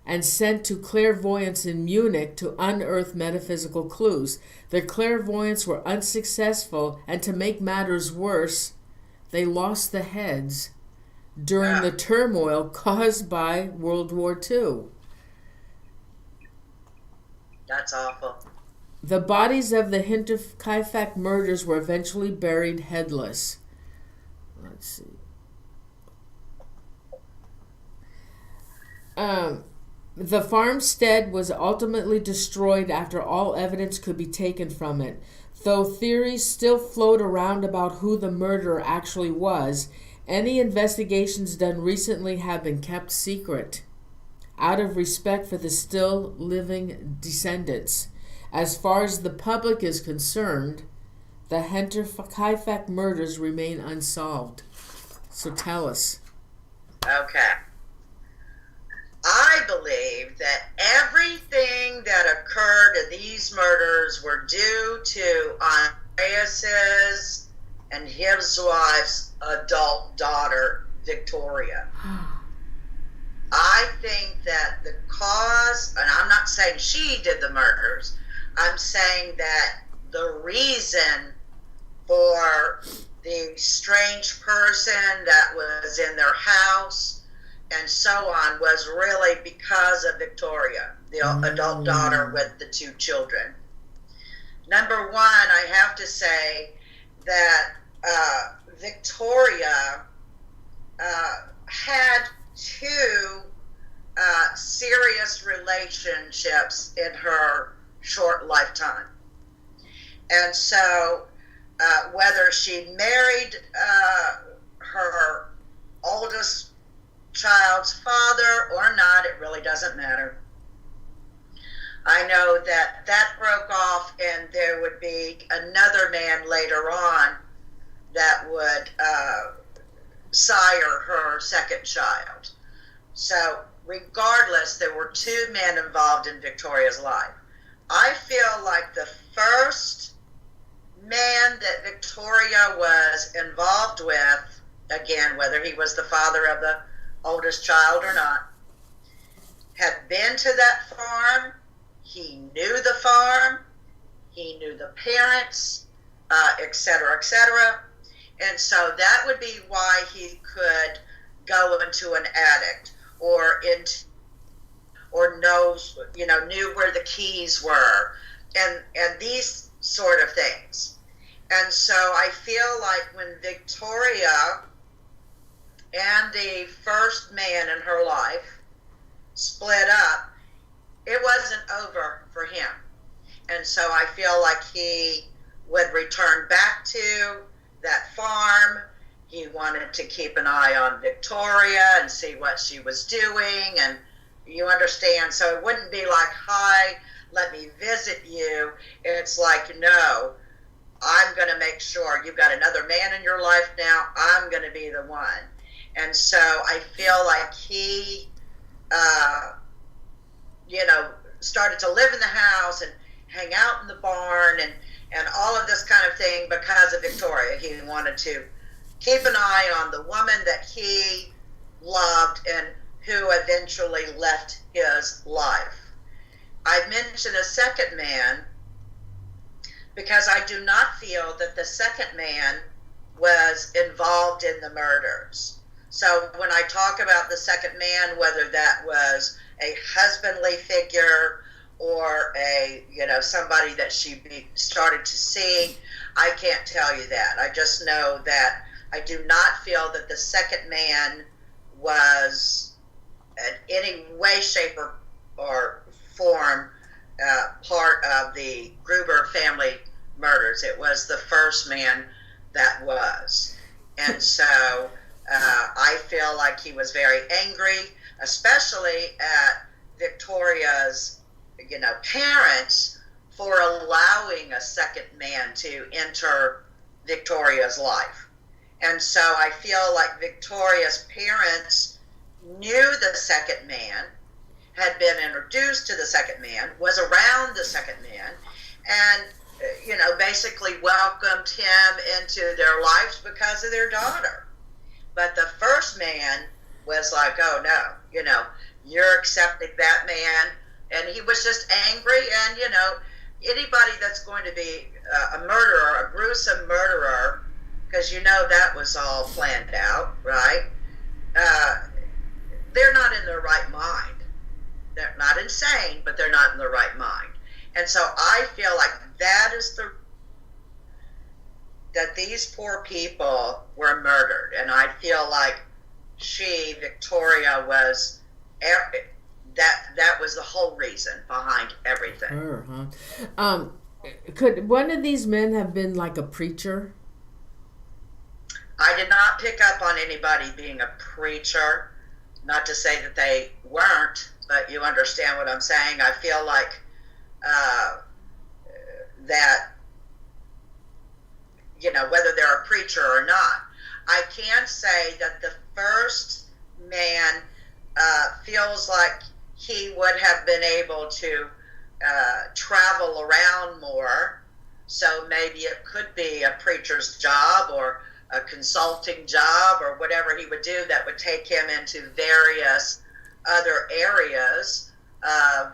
and sent to clairvoyants in Munich to unearth metaphysical clues. Their clairvoyants were unsuccessful, and to make matters worse, they lost the heads during the turmoil caused by World War II. That's awful. The bodies of the Kaifak murders were eventually buried headless. Let's see. The farmstead was ultimately destroyed after all evidence could be taken from it. Though theories still float around about who the murderer actually was, any investigations done recently have been kept secret, out of respect for the still living descendants. As far as the public is concerned, the Kaifak murders remain unsolved. So tell us. Okay. I believe that everything that occurred in these murders were due to Andreas's and his wife's adult daughter, Victoria. I think that the cause, and I'm not saying she did the murders, I'm saying that the reason for the strange person that was in their house and so on was really because of Victoria, the adult daughter with the 2 children. Number one, I have to say that Victoria had 2 serious relationships in her short lifetime. And so whether she married her oldest child's father or not, it really doesn't matter. I know that broke off, and there would be another man later on that would sire her second child. So regardless, there were 2 men involved in Victoria's life. I feel like the first man that Victoria was involved with, again, whether he was the father of the oldest child or not, had been to that farm. He knew the farm. He knew the parents, etc., etc. And so that would be why he could go into an attic or or knows, knew where the keys were, and these sort of things. And so I feel like when Victoria and the first man in her life split up, it wasn't over for him. And so I feel like he would return back to that farm. He wanted to keep an eye on Victoria and see what she was doing, and you understand. So it wouldn't be like, hi, let me visit you. It's like, no, I'm going to make sure you've got another man in your life now. I'm going to be the one. And so I feel like he, started to live in the house and hang out in the barn and all of this kind of thing because of Victoria. He wanted to keep an eye on the woman that he loved and who eventually left his life. I mentioned a second man because I do not feel that the second man was involved in the murders. So when I talk about the second man, whether that was a husbandly figure or somebody that she started to see, I can't tell you that. I just know that I do not feel that the second man was in any way, shape, or form part of the Gruber family murders. It was the first man that was. And so I feel like he was very angry, especially at Victoria's, parents for allowing a second man to enter Victoria's life. And so I feel like Victoria's parents knew the second man, had been introduced to the second man, was around the second man, and, basically welcomed him into their lives because of their daughter. But the first man was like, oh no, you're accepting that man. And he was just angry. And, anybody that's going to be a murderer, a gruesome murderer, because that was all planned out, right? They're not in their right mind. They're not insane, but they're not in their right mind. And so I feel like that is that these poor people were murdered. And I feel like Victoria, was that was the whole reason behind everything. Sure, huh? Could one of these men have been like a preacher? I did not pick up on anybody being a preacher. Not to say that they weren't, but you understand what I'm saying. I feel like that, whether they're a preacher or not. I can say that the first man feels like he would have been able to travel around more. So maybe it could be a preacher's job or a consulting job or whatever he would do that would take him into various other areas of,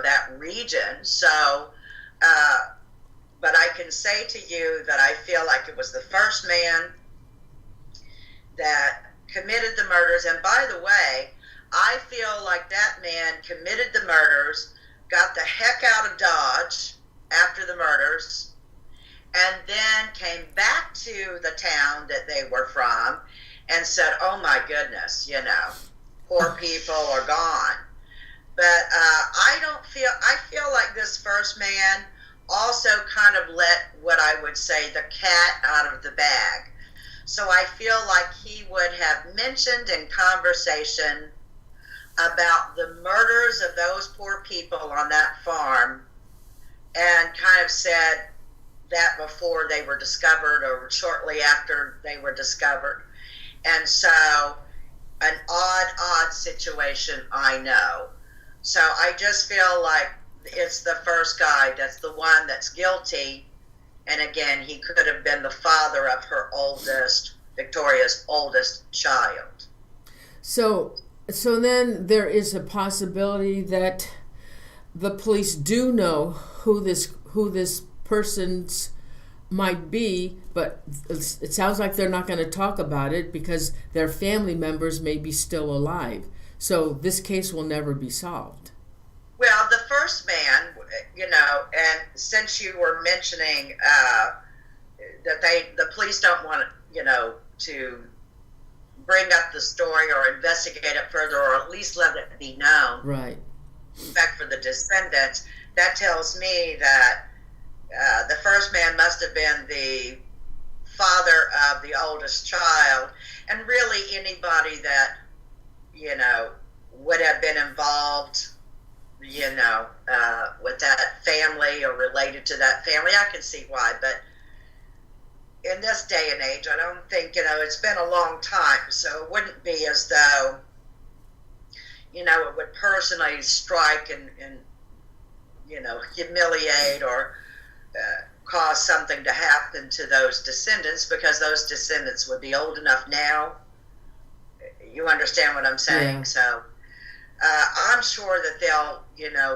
that region. So, but I can say to you that I feel like it was the first man that committed the murders. And by the way, I feel like that man committed the murders, got the heck out of Dodge after the murders, and then came back to the town that they were from and said, oh my goodness, poor people are gone. But I feel like this first man also kind of let what I would say the cat out of the bag. So I feel like he would have mentioned in conversation about the murders of those poor people on that farm and kind of said that before they were discovered or shortly after they were discovered. And so an odd situation, I know. So I just feel like it's the first guy that's the one that's guilty. And again, he could have been the father of Victoria's oldest child. So then there is a possibility that the police do know who this person's might be, but it sounds like they're not going to talk about it because their family members may be still alive. So this case will never be solved. Well, the first man, and since you were mentioning that the police don't want, to bring up the story or investigate it further, or at least let it be known. Right. Back for the descendants, that tells me that the first man must have been the father of the oldest child, and really anybody that, would have been involved, with that family or related to that family. I can see why, but in this day and age, I don't think, it's been a long time, so it wouldn't be as though, it would personally strike and humiliate or cause something to happen to those descendants, because those descendants would be old enough now. You understand what I'm saying? Yeah. So I'm sure that they'll,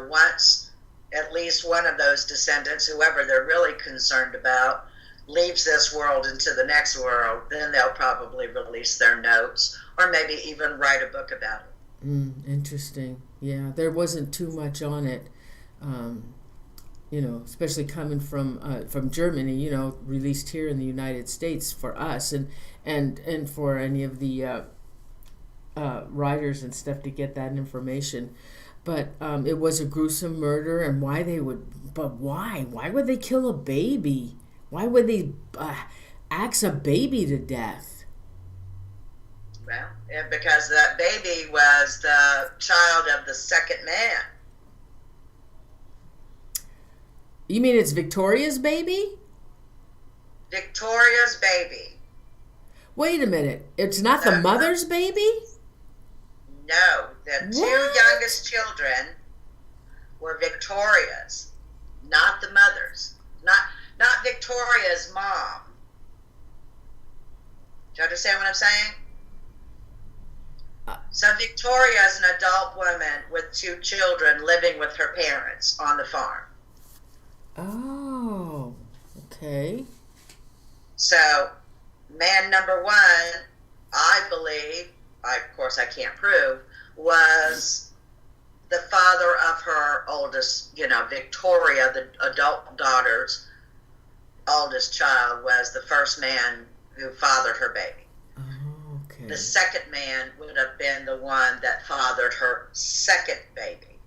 once at least one of those descendants, whoever they're really concerned about, leaves this world into the next world, then they'll probably release their notes or maybe even write a book about it. Interesting. Yeah, there wasn't too much on it, especially coming from Germany, released here in the United States for us and for any of the writers and stuff to get that information. But it was a gruesome murder, and why would they kill a baby? Why would they axe a baby to death? Well, because that baby was the child of the second man. You mean it's Victoria's baby? Victoria's baby. Wait a minute. It's not the mother's baby? No. The two youngest children were Victoria's, not the mother's. Not Victoria's mom. Do you understand what I'm saying? So Victoria is an adult woman with two children living with her parents on the farm. Oh, okay. So man number one, I believe, of course I can't prove, was the father of her oldest, Victoria, the adult daughter's oldest child, was the first man who fathered her baby. Oh, okay. The second man would have been the one that fathered her second baby.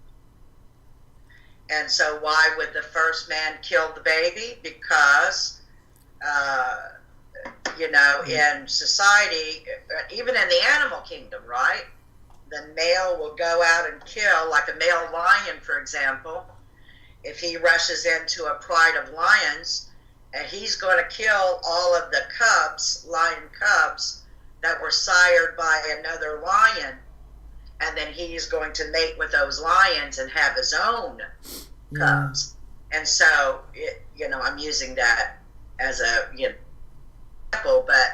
And so why would the first man kill the baby? Because, in society, even in the animal kingdom, right? The male will go out and kill, like a male lion, for example. If he rushes into a pride of lions, and he's going to kill all of the cubs, lion cubs, that were sired by another lion, and then he's going to mate with those lions and have his own cubs. And so, I'm using that as a example, but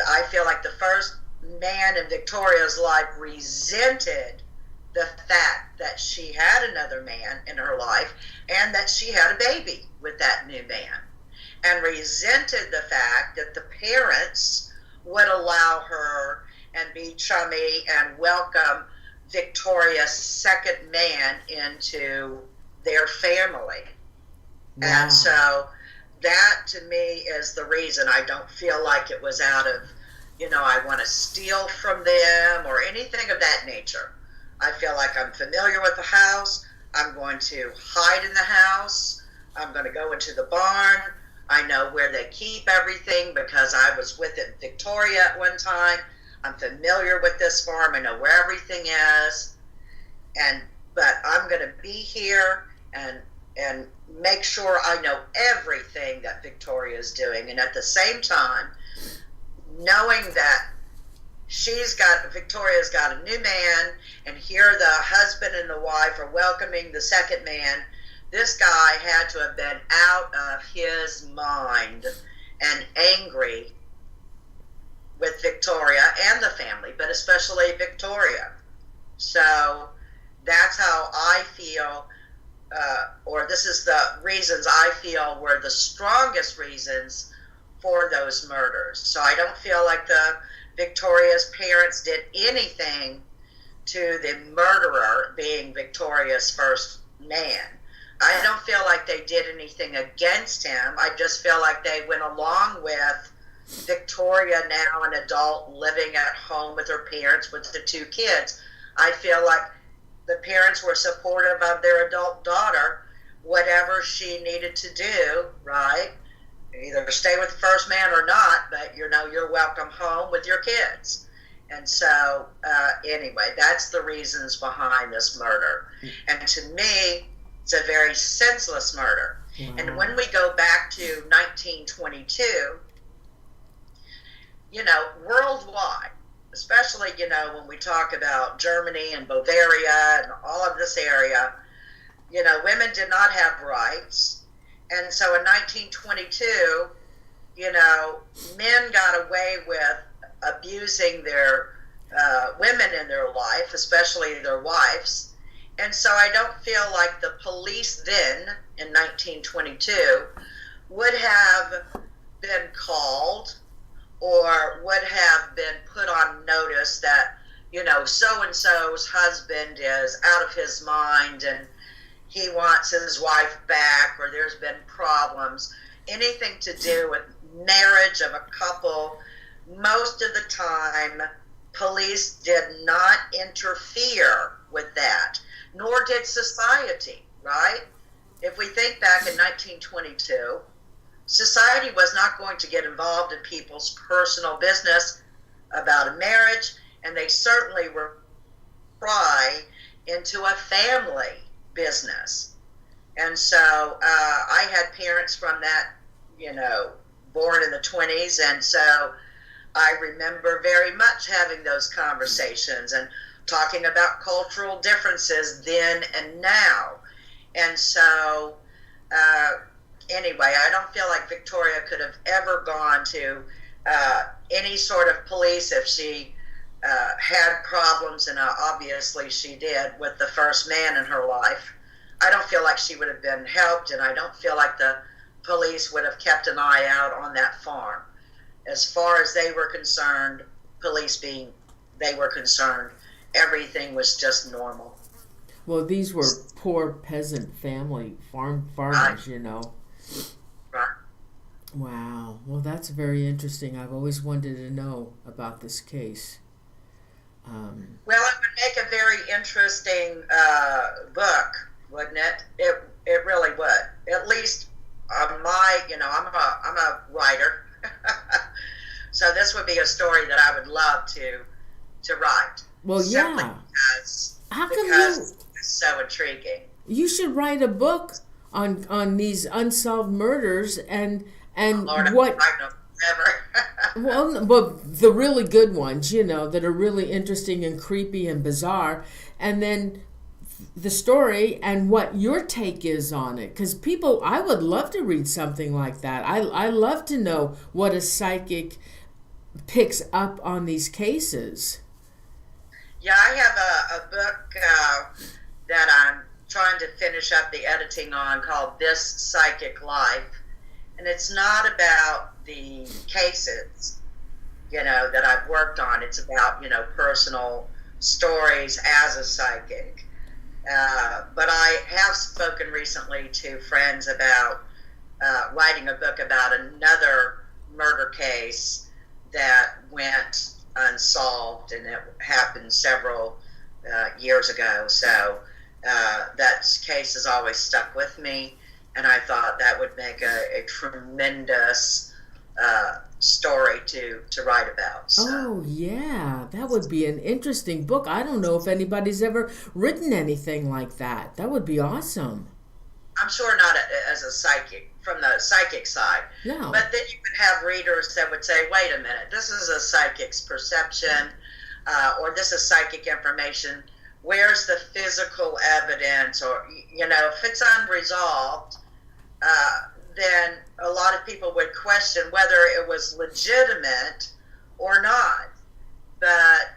I feel like the first man in Victoria's life resented the fact that she had another man in her life and that she had a baby with that new man, and resented the fact that the parents would allow her and be chummy and welcome Victoria's second man into their family. Wow. And so that to me is the reason. I don't feel like it was out of, I want to steal from them or anything of that nature. I feel like I'm familiar with the house. I'm going to hide in the house. I'm going to go into the barn. I know where they keep everything because I was with it in Victoria at one time. I'm familiar with this farm. I know where everything is. But I'm going to be here and make sure I know everything that Victoria is doing. And at the same time, knowing that Victoria's got a new man, and here the husband and the wife are welcoming the second man. This guy had to have been out of his mind and angry with Victoria and the family, but especially Victoria. So that's how I feel, or this is the reasons I feel were the strongest reasons for those murders. So I don't feel like Victoria's parents did anything to the murderer being Victoria's first man. I don't feel like they did anything against him. I just feel like they went along with Victoria, now an adult, living at home with her parents with the 2 kids. I feel like the parents were supportive of their adult daughter, whatever she needed to do, right? Either stay with the first man or not, but you're welcome home with your kids. And so, anyway, that's the reasons behind this murder. And to me, it's a very senseless murder. Wow. And when we go back to 1922, worldwide, especially, when we talk about Germany and Bavaria and all of this area, women did not have rights. And so in 1922, men got away with abusing their women in their life, especially their wives. And so I don't feel like the police then, in 1922, would have been called or would have been put on notice that, so-and-so's husband is out of his mind and he wants his wife back, or there's been problems. Anything to do with marriage of a couple, most of the time, police did not interfere with that, nor did society, right? If we think back in 1922, society was not going to get involved in people's personal business about a marriage, and they certainly were pry into a family business. And so I had parents from that, born in the 20s, and so I remember very much having those conversations and talking about cultural differences then and now. And so anyway, I don't feel like Victoria could have ever gone to any sort of police if she had problems, and obviously she did, with the first man in her life. I don't feel like she would have been helped, and I don't feel like the police would have kept an eye out on that farm. As far as they were concerned, they were concerned, everything was just normal. Well, these were poor peasant family farmers, Right. Wow. Well, that's very interesting. I've always wanted to know about this case. Well, it would make a very interesting book, wouldn't it? It really would. At least I'm a writer, so this would be a story that I would love to write. Well, simply yeah. Because it's so intriguing. You should write a book on these unsolved murders and Lord, what. Never. Well, but the really good ones, that are really interesting and creepy and bizarre, and then the story and what your take is on it. Because I would love to read something like that. I love to know what a psychic picks up on these cases. Yeah, I have a book that I'm trying to finish up the editing on called This Psychic Life. And it's not about the cases, that I've worked on. It's about, personal stories as a psychic. But I have spoken recently to friends about writing a book about another murder case that went unsolved, and it happened several years ago. So that case has always stuck with me. And I thought that would make a tremendous story to write about. So. Oh, yeah. That would be an interesting book. I don't know if anybody's ever written anything like that. That would be awesome. I'm sure not as a psychic, from the psychic side. No. But then you would have readers that would say, wait a minute, this is a psychic's perception, or this is psychic information. Where's the physical evidence? Or, if it's unresolved, then a lot of people would question whether it was legitimate or not. But,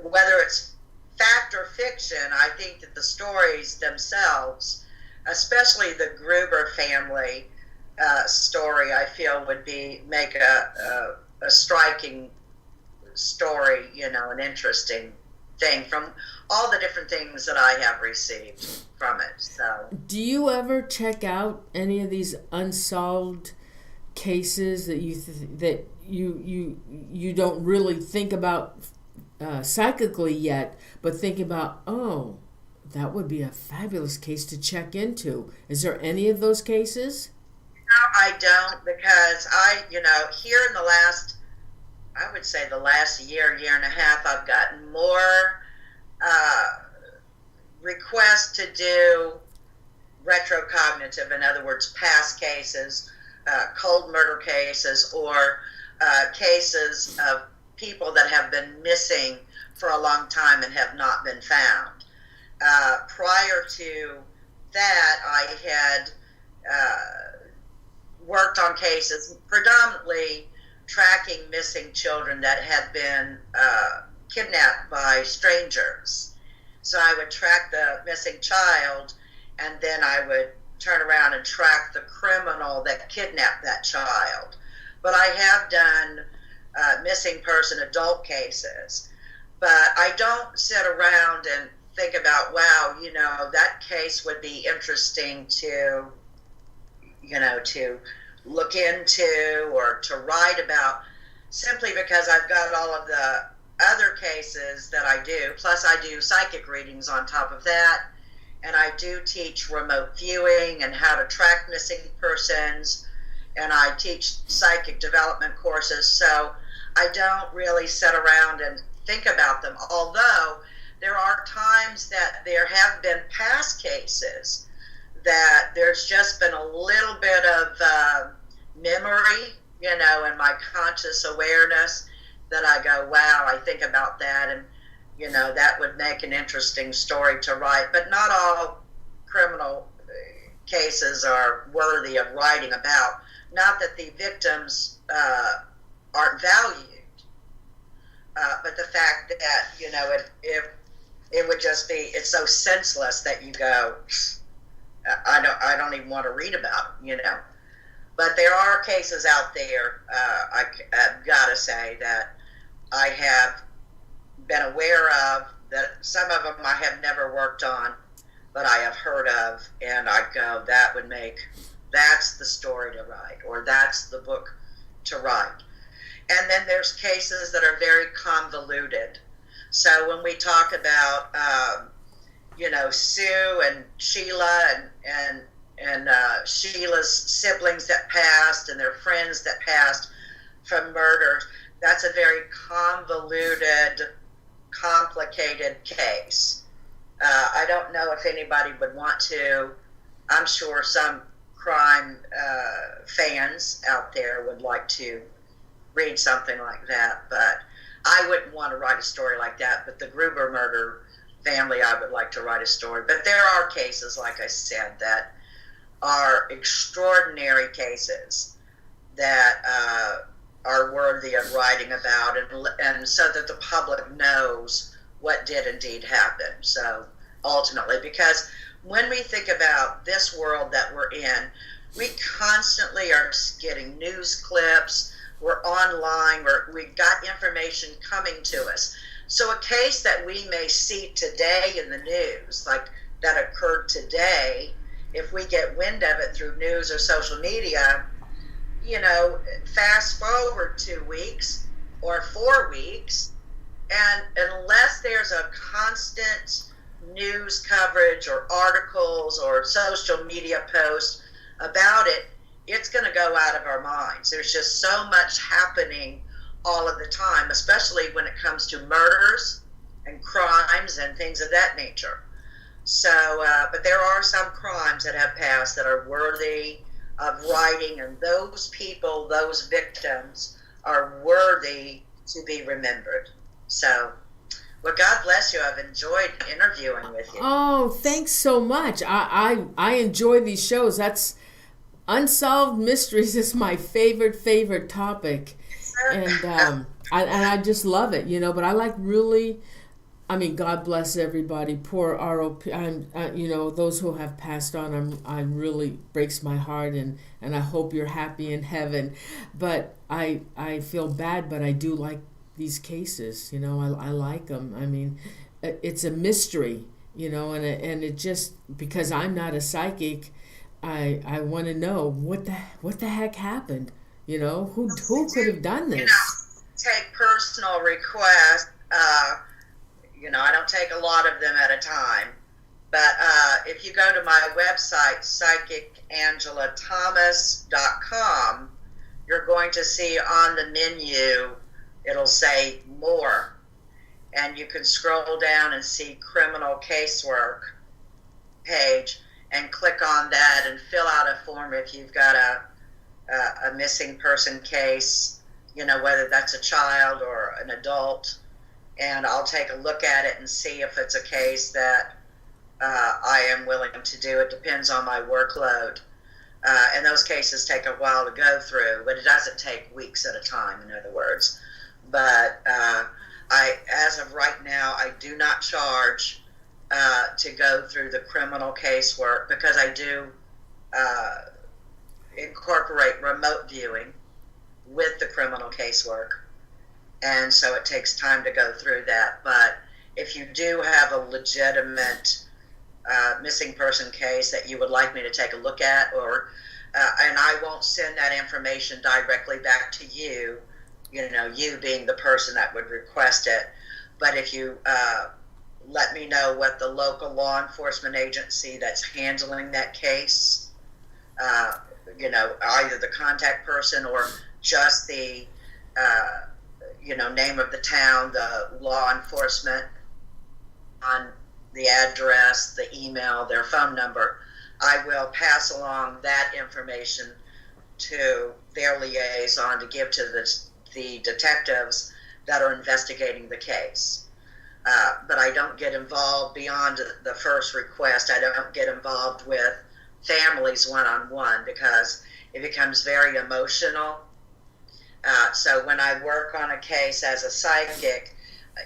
whether it's fact or fiction, I think that the stories themselves, especially the Gruber family story, I feel would make a striking story, an interesting thing from all the different things that I have received from it. So, do you ever check out any of these unsolved cases that you don't really think about psychically yet, but think about, oh, that would be a fabulous case to check into? Is there any of those cases? no, I don't, because here in the last, I would say the last year, year and a half, I've gotten more requests to do retrocognitive, in other words, past cases, cold murder cases, or cases of people that have been missing for a long time and have not been found. Prior to that, I had worked on cases predominantly tracking missing children that had been kidnapped by strangers. So I would track the missing child, and then I would turn around and track the criminal that kidnapped that child. But I have done missing person adult cases. But I don't sit around and think about, wow, that case would be interesting to look into or to write about, simply because I've got all of the other cases that I do. Plus I do psychic readings on top of that. And I do teach remote viewing and how to track missing persons. And I teach psychic development courses. So I don't really sit around and think about them. Although there are times that there have been past cases that there's just been a little bit of memory, in my conscious awareness, that I go, wow, I think about that, and that would make an interesting story to write. But not all criminal cases are worthy of writing about. Not that the victims aren't valued, but the fact that, it would just be, it's so senseless that you go, I don't even want to read about it, But there are cases out there, I've got to say, that I have been aware of, that some of them I have never worked on, but I have heard of, and I go, that's the story to write, or that's the book to write. And then there's cases that are very convoluted. So when we talk about, Sue and Sheila and Sheila's siblings that passed and their friends that passed from murders, that's a very convoluted, complicated case. I don't know if anybody would want to. I'm sure some crime fans out there would like to read something like that, but I wouldn't want to write a story like that. But the Gruber murder family, I would like to write a story. But there are cases, like I said, that are extraordinary cases that are worthy of writing about, and so that the public knows what did indeed happen. So ultimately, because when we think about this world that we're in, we constantly are getting news clips, we're online, we've got information coming to us. So a case that we may see today in the news, like that occurred today, if we get wind of it through news or social media, fast forward 2 weeks or 4 weeks, and unless there's a constant news coverage or articles or social media posts about it, it's going to go out of our minds. There's just so much happening all of the time, especially when it comes to murders and crimes and things of that nature. So, but there are some crimes that have passed that are worthy of writing, and those people, those victims, are worthy to be remembered. So, well, God bless you. I've enjoyed interviewing with you. Oh, thanks so much. I enjoy these shows. That's Unsolved Mysteries is my favorite topic. And I just love it, but I like really, God bless everybody. Poor ROP, those who have passed on, I really breaks my heart, and I hope you're happy in heaven. But I feel bad, but I do like these cases, I like them. it's a mystery, you know, and it just, because I'm not a psychic, I want to know what the heck happened, you know, who could have done this? You know, take personal requests. You know, I don't take a lot of them at a time, but if you go to my website, psychicangela.thomas.com, you're going to see on the menu, it'll say more, and you can scroll down and see criminal casework page and click on that and fill out a form if you've got a missing person case, you know, whether that's a child or an adult, and I'll take a look at it and see if it's a case that I am willing to do. It depends on my workload. And those cases take a while to go through, but it doesn't take weeks at a time, in other words. But as of right now, I do not charge to go through the criminal casework, because I do incorporate remote viewing with the criminal casework. And so it takes time to go through that. But if you do have a legitimate missing person case that you would like me to take a look at, or and I won't send that information directly back to you, you know, you being the person that would request it. But if you let me know what the local law enforcement agency that's handling that case, you know, either the contact person or just the you know, name of the town, the law enforcement, on the address, the email, their phone number, I will pass along that information to their liaison to give to the detectives that are investigating the case. But I don't get involved beyond the first request. I don't get involved with families one-on-one, because it becomes very emotional. So when I work on a case as a psychic,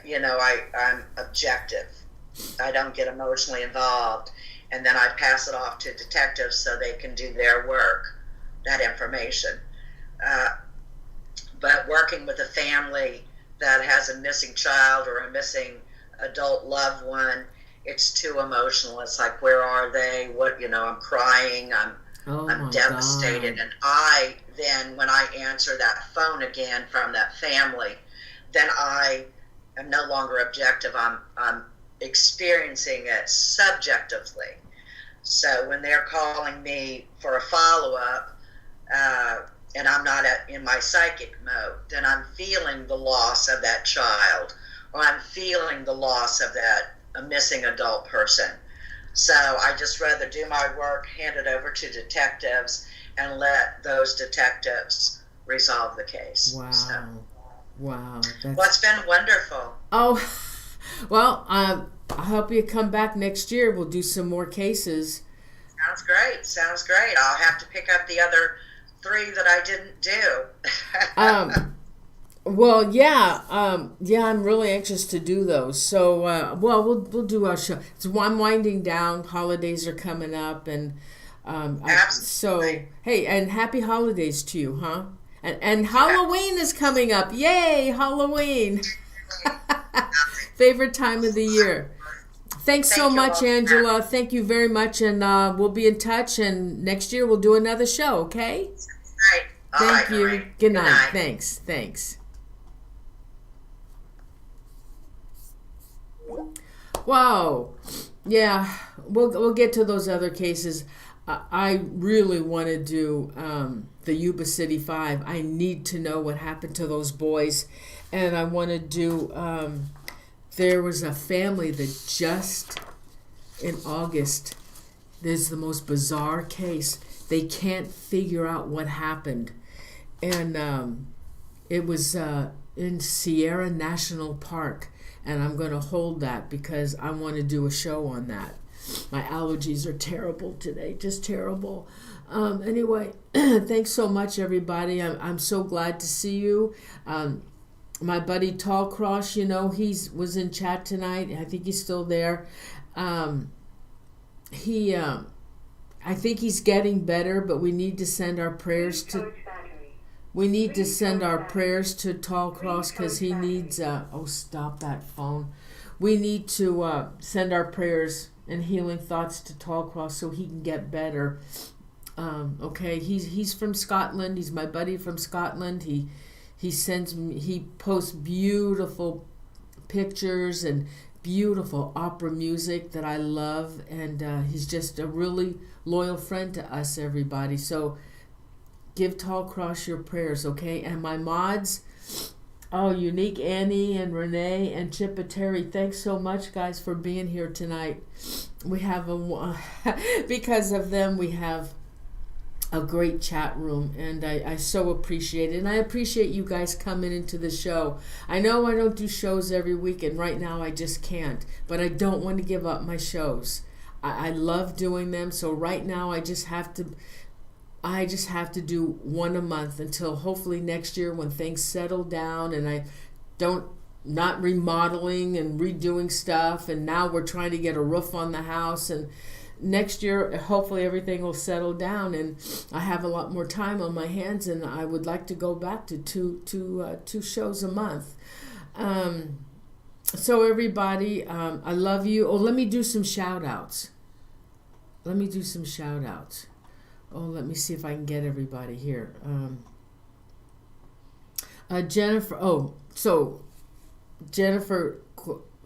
you know, I'm objective. I don't get emotionally involved. And then I pass it off to detectives so they can do their work, that information. But working with a family that has a missing child or a missing adult loved one, it's too emotional. It's like, where are they? What, you know, I'm crying. I'm devastated. God. And I then, when I answer that phone again from that family, then I am no longer objective. I'm experiencing it subjectively. So when they're calling me for a follow-up, and I'm not in my psychic mode, then I'm feeling the loss of that child, or I'm feeling the loss of a missing adult person. So I just rather do my work, hand it over to detectives, and let those detectives resolve the case. Wow. So, wow. Well, it's been wonderful. Oh, well, I hope you come back next year. We'll do some more cases. Sounds great. Sounds great. I'll have to pick up the other 3 that I didn't do. Well, yeah, I'm really anxious to do those. So, well, we'll do our show. So I'm winding down. Holidays are coming up, and so hey, and happy holidays to you, huh? And Halloween is coming up. Yay, Halloween! Favorite time of the year. Thanks so much, Angela. Thank you very much, and we'll be in touch. And next year we'll do another show. Okay? Right. Thank you. Right. Good night. Thanks. Wow. Yeah, we'll get to those other cases. I really want to do the Yuba City 5. I need to know what happened to those boys. And I want to do, there was a family that just in August, there's the most bizarre case. They can't figure out what happened. And it was in Sierra National Park. And I'm going to hold that because I want to do a show on that. My allergies are terrible today, just terrible. Anyway, thanks so much, everybody. I'm so glad to see you. My buddy Tallcross, you know, was in chat tonight. I think he's still there. I think he's getting better, but we need to send our prayers to. We need to send our prayers to Tallcross because he needs. Oh, stop that phone. we need to send our prayers and healing thoughts to Tallcross so he can get better. Okay, he's from Scotland. He's my buddy from Scotland. He posts beautiful pictures and beautiful opera music that I love, and he's just a really loyal friend to us, everybody. So give Tallcross your prayers, okay? And my mods, Unique Annie and Renee and Chippa thanks so much, guys, for being here tonight. We have because of them, we have a great chat room, and I so appreciate it. And I appreciate you guys coming into the show. I know I don't do shows every week, and right now I just can't, but I don't want to give up my shows. I love doing them, so right now I just have to do one a month until hopefully next year when things settle down and I not remodeling and redoing stuff, and now we're trying to get a roof on the house, and next year hopefully everything will settle down and I have a lot more time on my hands, and I would like to go back to two shows a month. So everybody, I love you. Let me do some shout outs. Oh, let me see if I can get everybody here. Jennifer, Jennifer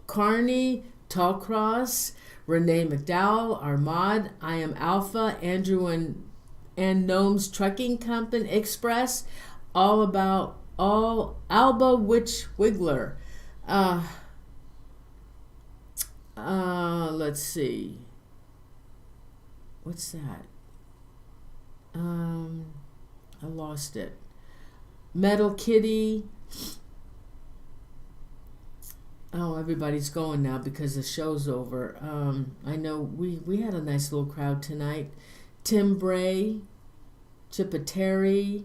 Carney, Tallcross, Renee McDowell, Armad, I Am Alpha, Andrew and Gnome's Trucking Company Express, Alba Witch Wiggler. Let's see. What's that? I lost it. Metal Kitty. Oh, everybody's going now because the show's over. I know we had a nice little crowd tonight. Tim Bray, Chippa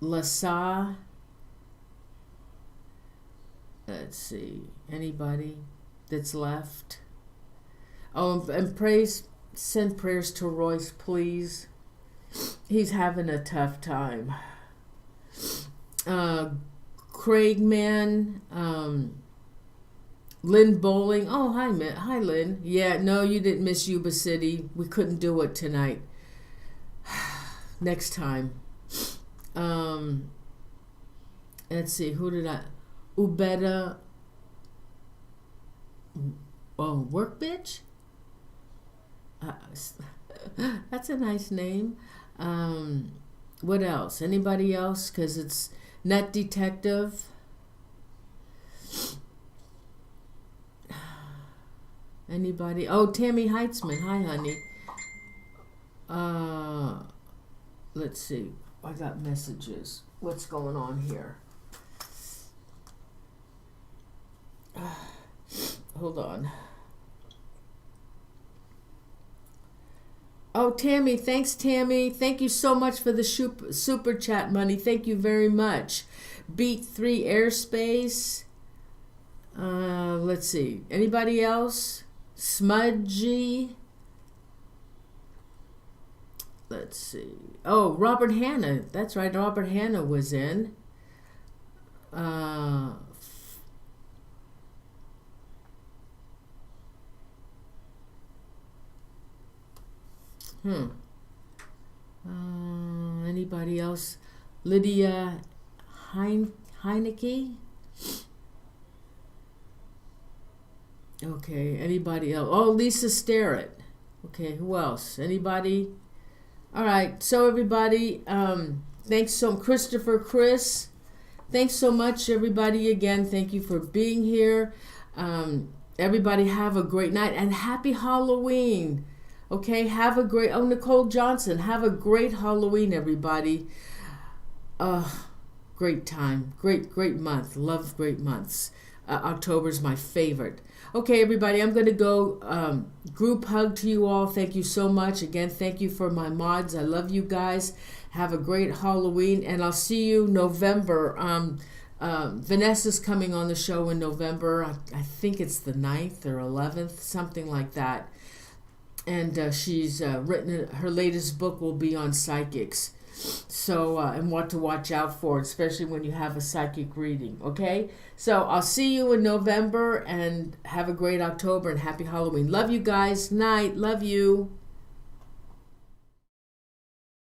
Lassa. Let's see. Anybody that's left? Oh, and send prayers to Royce, please. He's having a tough time. Craig Man, Lynn Bowling. Oh, hi, Lynn. Yeah, no, you didn't miss Yuba City. We couldn't do it tonight. Next time. Let's see, who did I? Ubeda. Oh, Work Bitch? That's a nice name. What else? Anybody else? Because it's Nut Detective. Anybody? Oh, Tammy Heitzman. Hi, honey. Let's see. I got messages. What's going on here? Hold on. Oh, Tammy, thanks, Tammy. Thank you so much for the super chat money. Thank you very much. Beat 3 Airspace. Let's see. Anybody else? Smudgy. Let's see. Oh, Robert Hanna. That's right. Robert Hanna was in. Anybody else? Lydia Heineke. Okay. Anybody else? Oh, Lisa Starrett. Okay. Who else? Anybody? All right. So everybody, thanks so much. Christopher Chris. Thanks so much, everybody. Again, thank you for being here. Everybody have a great night and happy Halloween. Okay, have a great, Nicole Johnson, have a great Halloween, everybody. Great time, great month, love great months. October's my favorite. Okay, everybody, I'm going to go group hug to you all. Thank you so much. Again, thank you for my mods. I love you guys. Have a great Halloween, and I'll see you November. Vanessa's coming on the show in November. I think it's the 9th or 11th, something like that. And she's written, her latest book will be on psychics. So, and what to watch out for, especially when you have a psychic reading, okay? So I'll see you in November, and have a great October, and happy Halloween. Love you guys. Night. Love you.